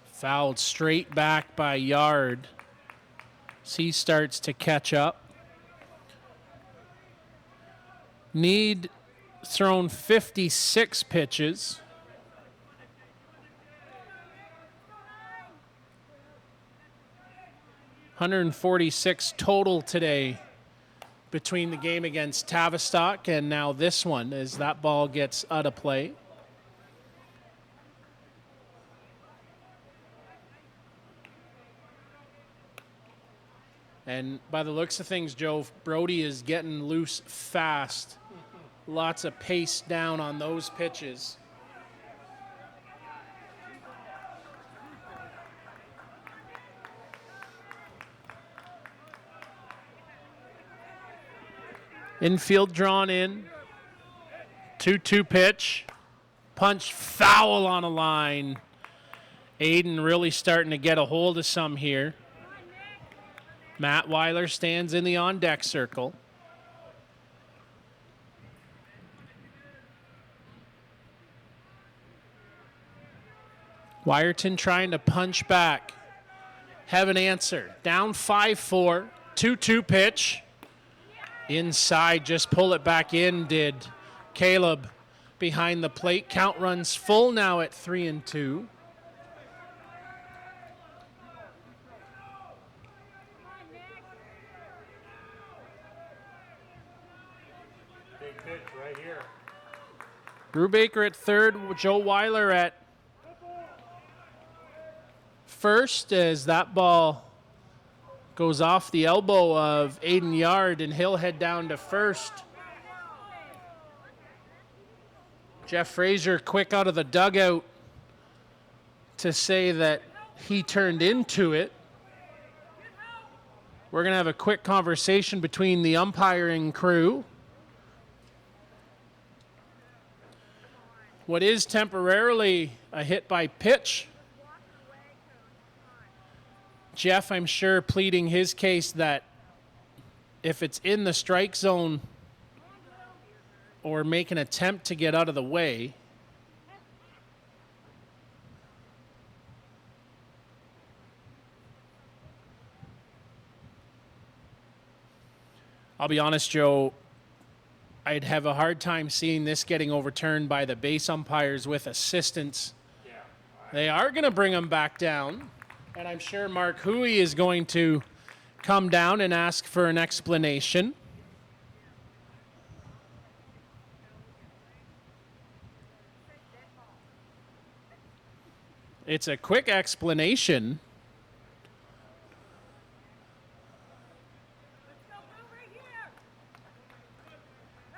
Fouled straight back by Yard. So he starts to catch up. Need thrown 56 pitches. $146 total today between the game against Tavistock and now this one as that ball gets out of play. And by the looks of things, Joe, Brody is getting loose fast. Lots of pace down on those pitches. Infield drawn in. 2-2 pitch. Punch foul on a line. Aiden really starting to get a hold of some here. Matt Weiler stands in the on-deck circle. Wyerton trying to punch back. Have an answer. Down 5-4. 2-2 pitch. Inside, just pull it back in, did Caleb behind the plate. Count runs full now at 3-2. Big pitch right here. Brubaker at third, Joe Weiler at first as that ball goes off the elbow of Aiden Yard, and he'll head down to first. Jeff Fraser quick out of the dugout to say that he turned into it. We're going to have a quick conversation between the umpiring crew. What is temporarily a hit by pitch. Jeff, I'm sure, pleading his case that if it's in the strike zone or make an attempt to get out of the way, I'll be honest, Joe, I'd have a hard time seeing this getting overturned by the base umpires with assistance. They are going to bring him back down, and I'm sure Mark Huey is going to come down and ask for an explanation. It's a quick explanation. Let's go blue right here.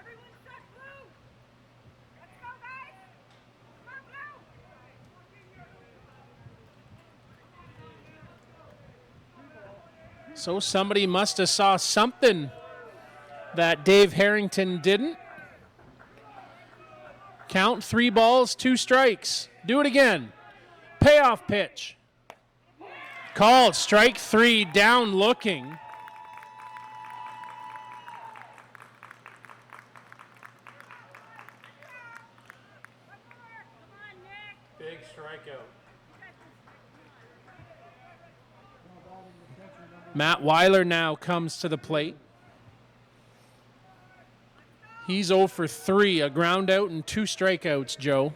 Everyone set blue. Let's go, guys. Come on, blue. So somebody must have saw something that Dave Harrington didn't. Count 3 balls, 2 strikes. Do it again. Payoff pitch. Called strike 3, down looking. Big strikeout. Matt Weiler now comes to the plate. He's 0 for 3, a ground out and 2 strikeouts, Joe.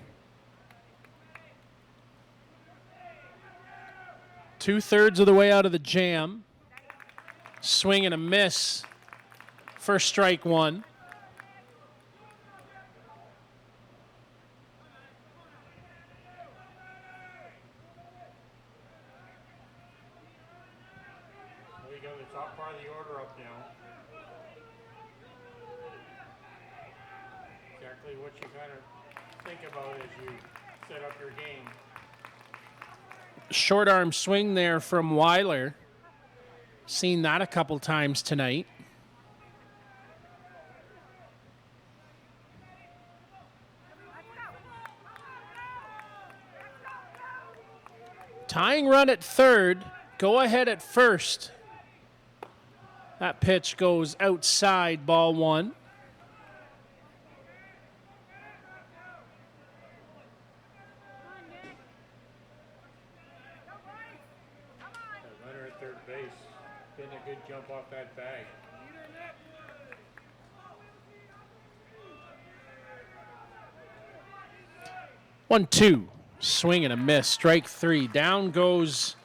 2/3 of the way out of the jam. Swing and a miss for strike 1. We got the top part of the order up now. Exactly what you kind of think about as you set up your game. Short arm swing there from Weiler. Seen that a couple times tonight. Tying run at third. Go ahead at first. That pitch goes outside, ball 1. The runner at third base getting a good jump off that bag. 1-2. Swing and a miss. Strike 3. Down goes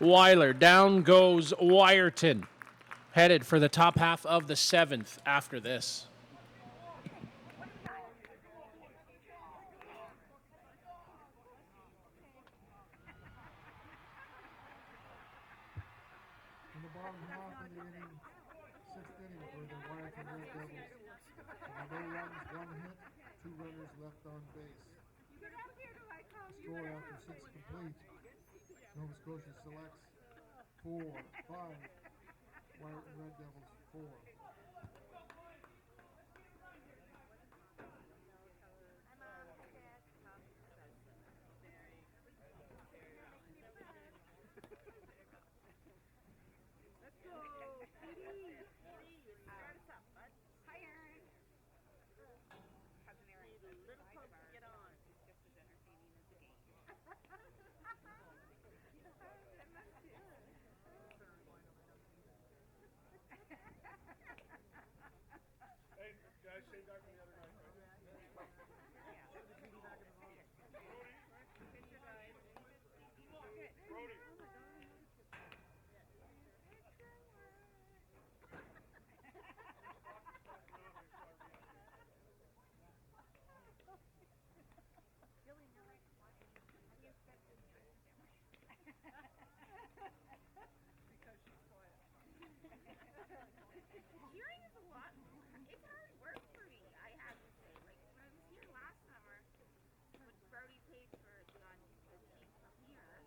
Weiler. Down goes Wyerton. Headed for the top half of the 7th after this. In the bottom half of the inning, 6th inning for the Wyerton Red Devils. No runs, 1 hit, 2 runners left on base. Score after 6 complete. Nova Scotia selects 4, 5. Wyerton Red Devils 4. Hey, guys, stay back from the other guy. Brody. Hearing is a lot. It's hard work for me, I have to say. Like when I was here last summer, when Brody played for the team from here,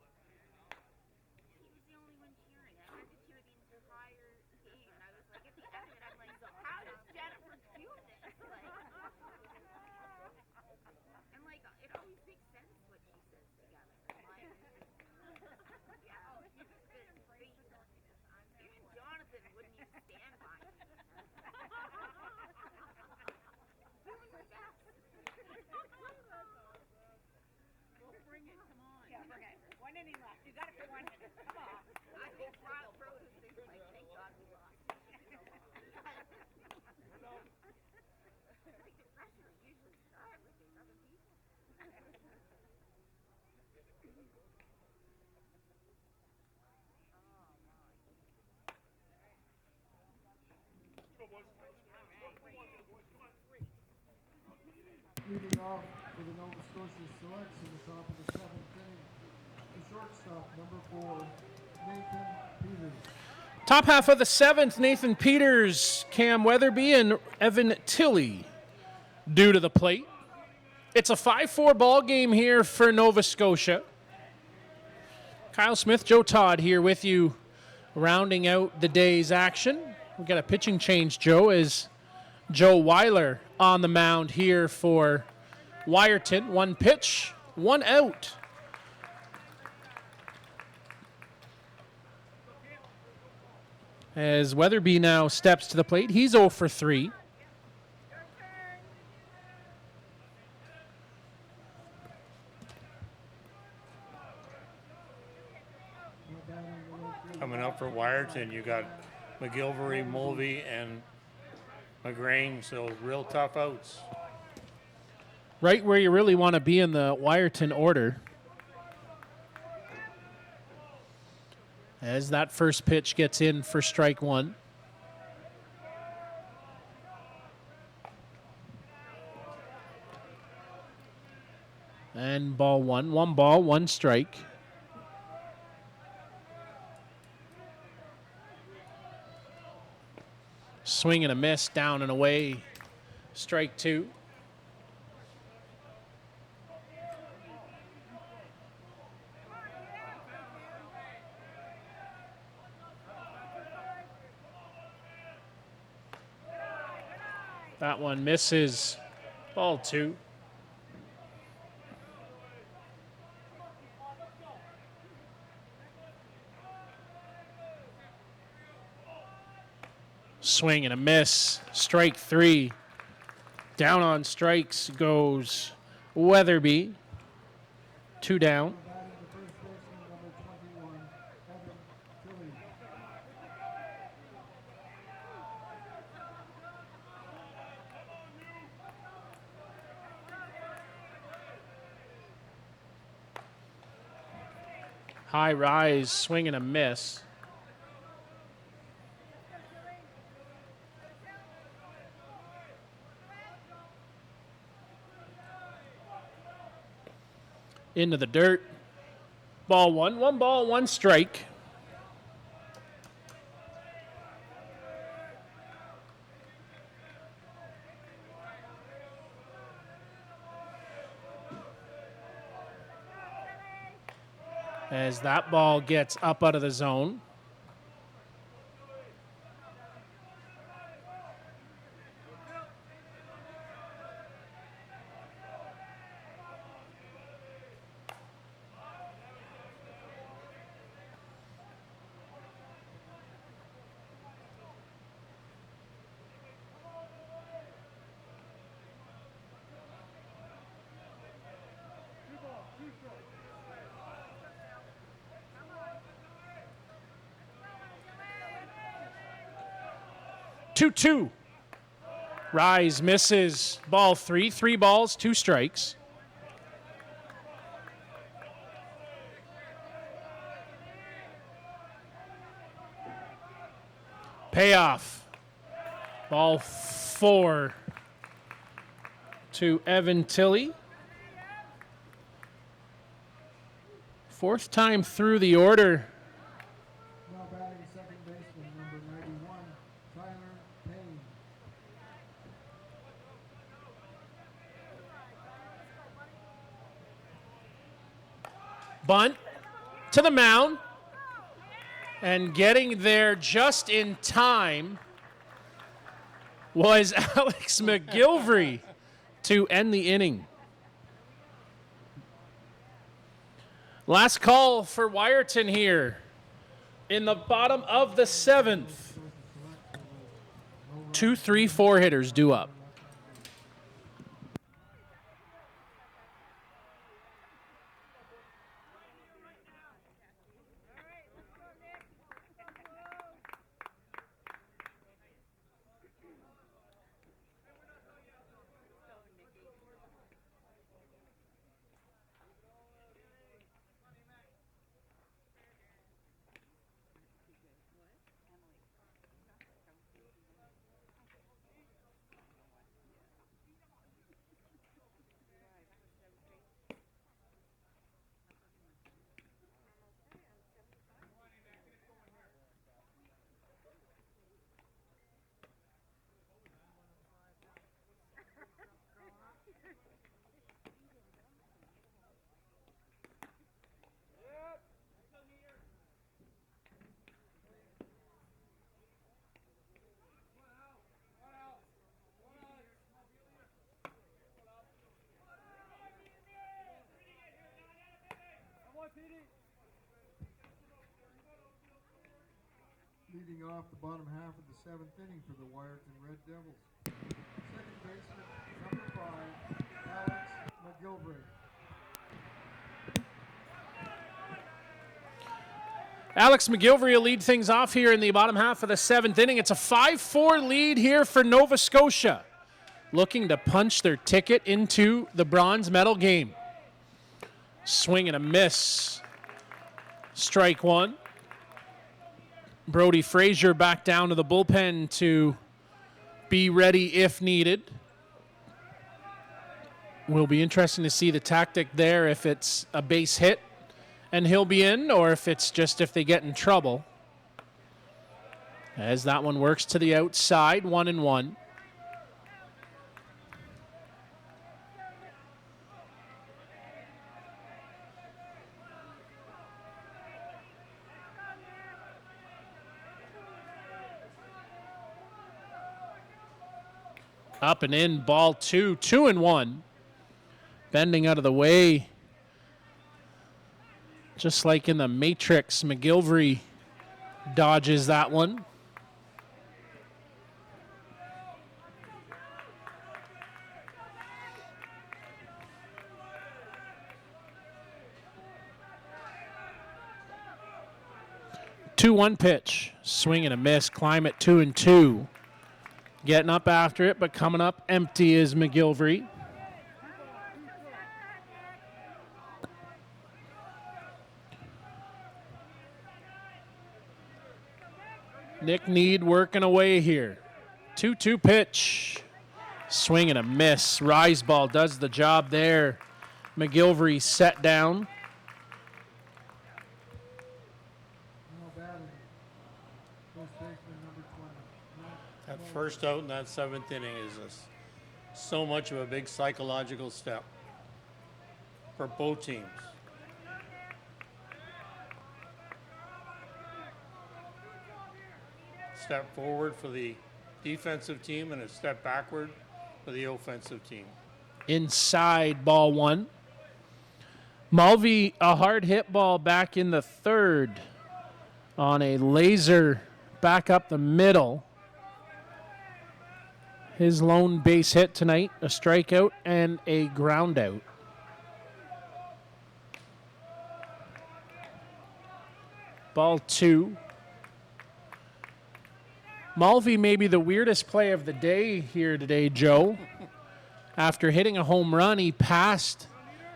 he was the only one cheering. I had to cheer the entire game, and I was like, at the end of it, I'm like, so how does Jennifer do this? Like, and like, it always makes sense what she says together. Like, yeah, even Jonathan wouldn't even stand by me. Doing my best. We'll bring it. Come on. Yeah, okay. 1 inning left. You got it for 1 minute. Come on. I think Rob Rose is like, thank God we lost. Leading off for the Nova Scotia Selects in the top of the 7th inning, the shortstop, number 4, Nathan Peters. Top half of the 7th, Nathan Peters, Cam Weatherby, and Evan Tilley due to the plate. It's a 5-4 ball game here for Nova Scotia. Kyle Smith, Joe Todd here with you, rounding out the day's action. We got a pitching change, Joe, as Joe Weiler on the mound here for Wyerton. 1 pitch, 1 out. As Weatherby now steps to the plate, he's 0 for 3. Coming up for Wyerton, you got McGilvery, Mulvey, and McGrain, so real tough outs. Right where you really want to be in the Wyerton order. As that first pitch gets in for strike 1. And ball 1. 1 ball, 1 strike. Swing and a miss, down and away. Strike 2. That one misses. Ball 2. Swing and a miss. Strike 3. Down on strikes goes Weatherby. 2 down. Batting the first baseman, number 21, Evan Tilley. High rise, swing and a miss. Into the dirt. Ball 1. 1 ball, 1 strike. As that ball gets up out of the zone. Two. Rise misses. Ball 3. 3 balls, 2 strikes. Payoff. Ball 4 to Evan Tilley. 4th time through the order. Now batting second baseman, number 91, Tyler Payne. Bunt to the mound. And getting there just in time was Alex McGilvery to end the inning. Last call for Wyerton here in the bottom of the 7th. 2, 3, 4 hitters due up. leading off the bottom half of the 7th inning for the Wyerton Red Devils. Second baseman, number 5, Alex McGilvray. Alex McGilvray will lead things off here in the bottom half of the 7th inning. It's a 5-4 lead here for Nova Scotia, looking to punch their ticket into the bronze medal game. Swing and a miss. Strike one. Brody Frazier back down to the bullpen to be ready if needed. Will be interesting to see the tactic there, if it's a base hit and he'll be in, or if it's just if they get in trouble. As that one works to the outside, 1-1. Up and in, ball 2, 2-1. Bending out of the way. Just like in the Matrix, McGilvray dodges that one. Two-one pitch. Swing and a miss. Climb at 2-2. Getting up after it, but coming up empty is McGilvray. Nick Need working away here. 2-2 pitch. Swing and a miss. Rise ball does the job there. McGilvray set down. That first out in that 7th inning is so much of a big psychological step for both teams. Step forward for the defensive team and a step backward for the offensive team. Inside, ball 1. Mulvey, a hard hit ball back in the 3rd on a laser back up the middle. His lone base hit tonight, a strikeout and a ground out. Ball 2. Mulvey may be the weirdest play of the day here today, Joe. After hitting a home run, he passed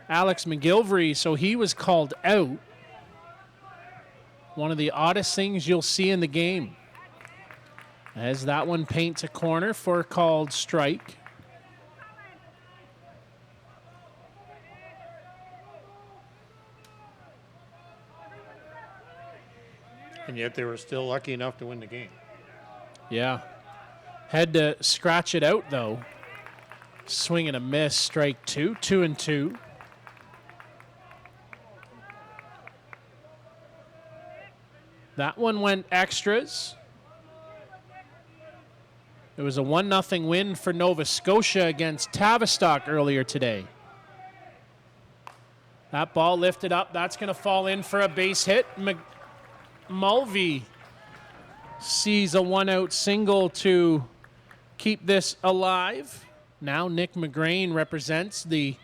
Alex McGilvray, so he was called out. One of the oddest things you'll see in the game. As that one paints a corner for a called strike. And yet they were still lucky enough to win the game. Yeah. Had to scratch it out, though. Swing and a miss, strike 2, 2-2. That one went extras. It was a 1-0 win for Nova Scotia against Tavistock earlier today. That ball lifted up. That's going to fall in for a base hit. Mulvey sees a 1-out single to keep this alive. Now Nick McGrain represents the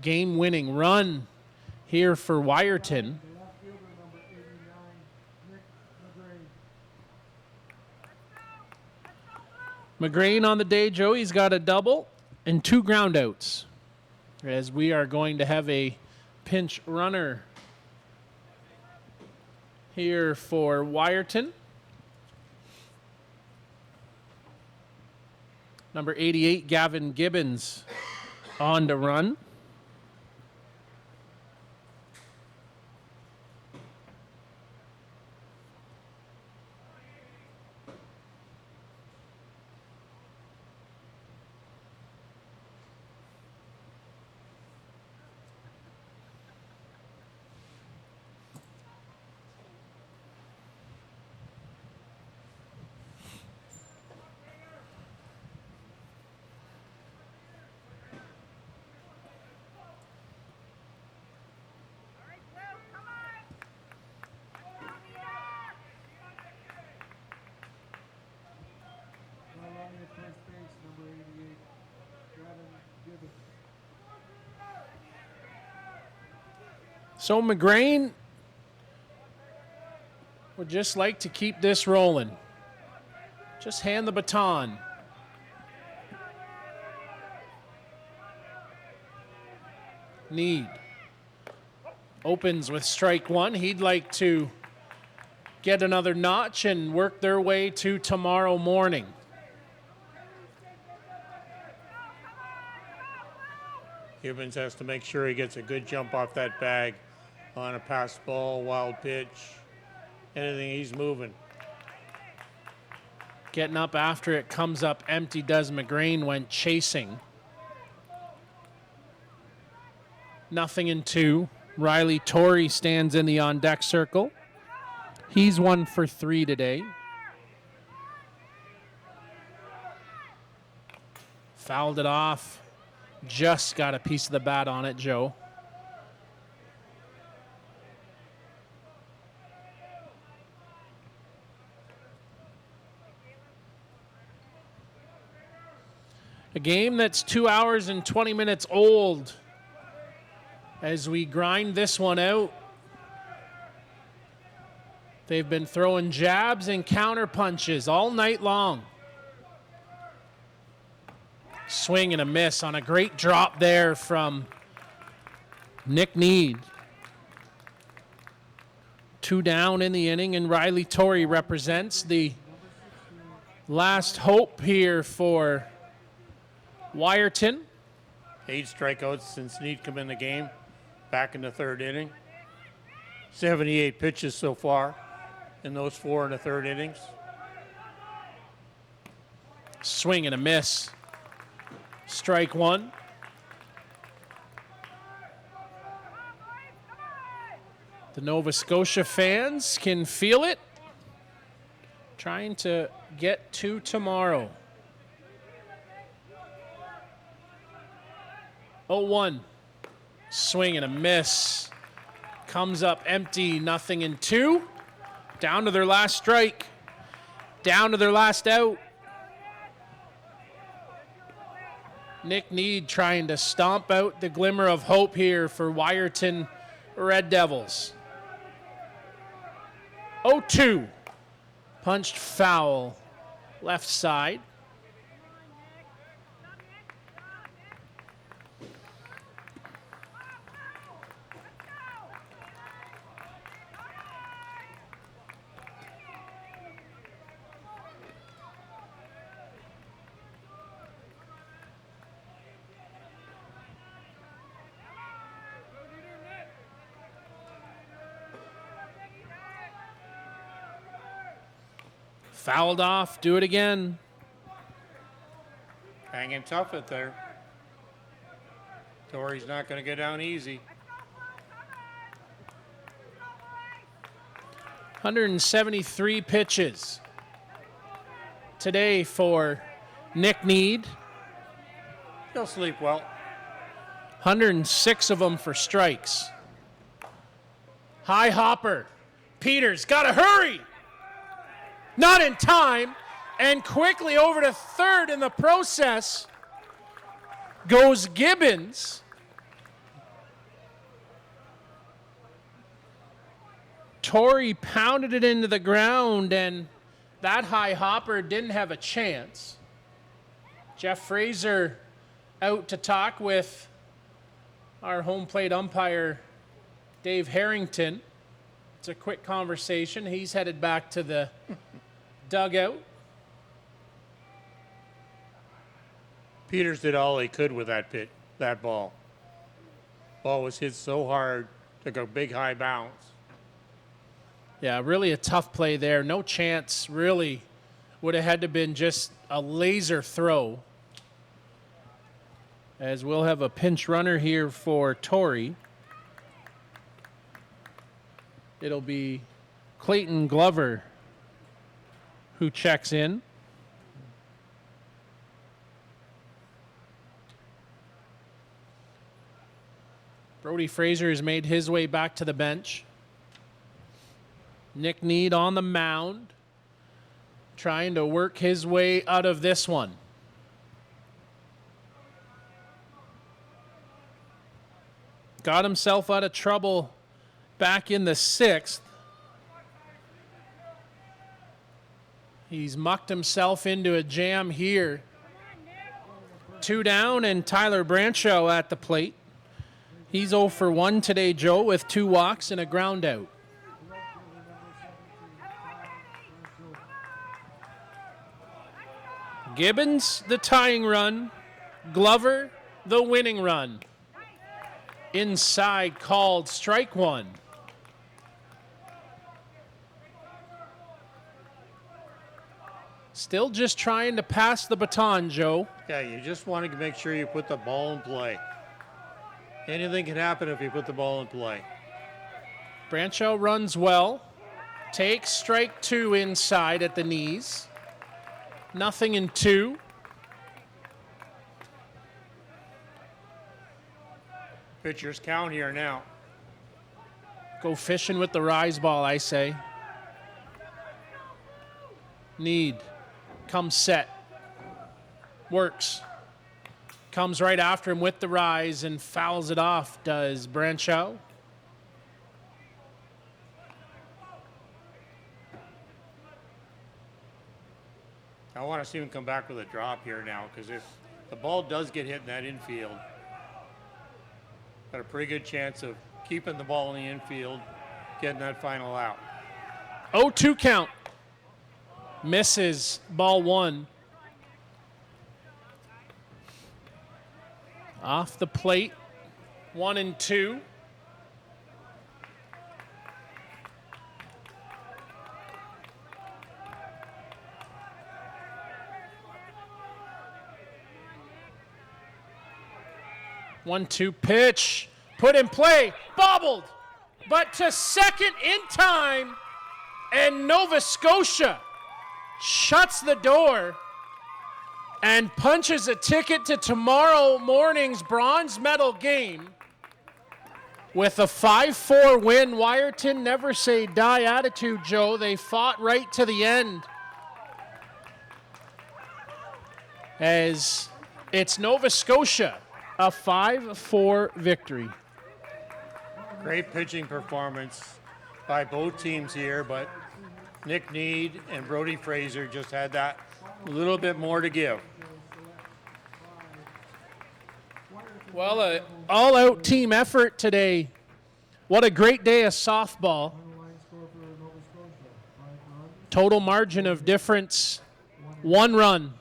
game-winning run here for Wyerton. McGrain on the day, Joe, he's got a double and 2 ground outs. As we are going to have a pinch runner here for Wyerton. Number 88, Gavin Gibbons, on to run. at first base, number 88, Gavin Gibbons. So McGrain would just like to keep this rolling. Just hand the baton. Need opens with strike one. He'd like to get another notch and work their way to tomorrow morning. Gibbons has to make sure he gets a good jump off that bag on a pass ball, wild pitch, anything. He's moving. Getting up after it comes up empty. Does McGrain went chasing. 0-2. Riley Torrey stands in the on-deck circle. He's 1 for 3 today. Fouled it off. Just got a piece of the bat on it, Joe. A game that's 2 hours and 20 minutes old as we grind this one out. They've been throwing jabs and counter punches all night long. Swing and a miss on a great drop there from Nick Need. 2 down in the inning, and Riley Torrey represents the last hope here for Wyerton. 8 strikeouts since Need come in the game. Back in the 3rd inning. 78 pitches so far in those 4 in the 3rd innings. Swing and a miss. Strike one. The Nova Scotia fans can feel it. Trying to get to tomorrow. 0-1. Swing and a miss. Comes up empty, 0-2. Down to their last strike. Down to their last out. Nick Need trying to stomp out the glimmer of hope here for Wyerton Red Devils. 0-2. Punched foul. Left side. Fouled off. Do it again. Hanging tough it there. Torrey's not going to go down easy. 173 pitches today for Nick Need. He'll sleep well. 106 of them for strikes. High hopper. Peters got to hurry. Not in time. And quickly over to third in the process goes Gibbons. Torrey pounded it into the ground, and that high hopper didn't have a chance. Jeff Fraser out to talk with our home plate umpire, Dave Harrington. It's a quick conversation. He's headed back to the dugout. Peters did all he could with that ball. Ball was hit so hard, took a big high bounce. Yeah, really a tough play there. No chance, really. Would have had to been just a laser throw. As we'll have a pinch runner here for Torrey. It'll be Clayton Glover who checks in. Brody Fraser has made his way back to the bench. Nick Need on the mound, trying to work his way out of this one. Got himself out of trouble back in the 6th. He's mucked himself into a jam here. 2 down, and Tyler Brancho at the plate. He's 0 for 1 today, Joe, with 2 walks and a ground out. Gibbons, the tying run. Glover, the winning run. Inside, called strike 1. Still just trying to pass the baton, Joe. Yeah, you just want to make sure you put the ball in play. Anything can happen if you put the ball in play. Brancho runs well. Takes strike 2 inside at the knees. Nothing in 2. Pitchers count here now. Go fishing with the rise ball, I say. Need. Comes set. Works. Comes right after him with the rise and fouls it off, does Brancho. I want to see him come back with a drop here now, because if the ball does get hit in that infield, got a pretty good chance of keeping the ball in the infield, getting that final out. 0-2 count. Misses ball 1. Off the plate. 1 and 2. One-two pitch. Put in play. Bobbled. But to second in time. And Nova Scotia shuts the door and punches a ticket to tomorrow morning's bronze medal game with a 5-4 win. Wyerton never say die attitude, Joe. They fought right to the end. As it's Nova Scotia, a 5-4 victory. Great pitching performance by both teams here, but Nick Need and Brody Fraser just had that little bit more to give. Well, an all-out team effort today. What a great day of softball. Total margin of difference, 1 run.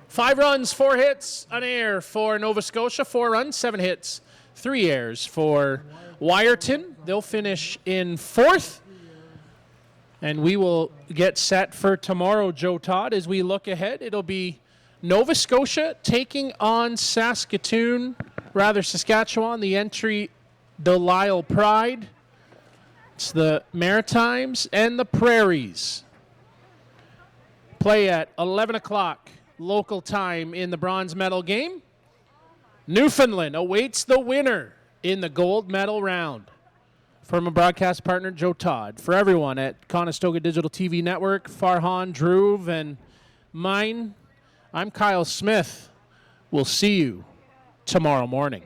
5 runs, 4 hits, an error for Nova Scotia. 4 runs, 7 hits, 3 errors for Wyerton. They'll finish in 4th. And we will get set for tomorrow, Joe Todd. As we look ahead, it'll be Nova Scotia taking on Saskatchewan, the entry Delisle Pride. It's the Maritimes and the Prairies. Play at 11 o'clock local time in the bronze medal game. Newfoundland awaits the winner in the gold medal round. From a broadcast partner, Joe Todd. For everyone at Conestoga Digital TV Network, Farhan, Dhruv, and mine, I'm Kyle Smith. We'll see you tomorrow morning.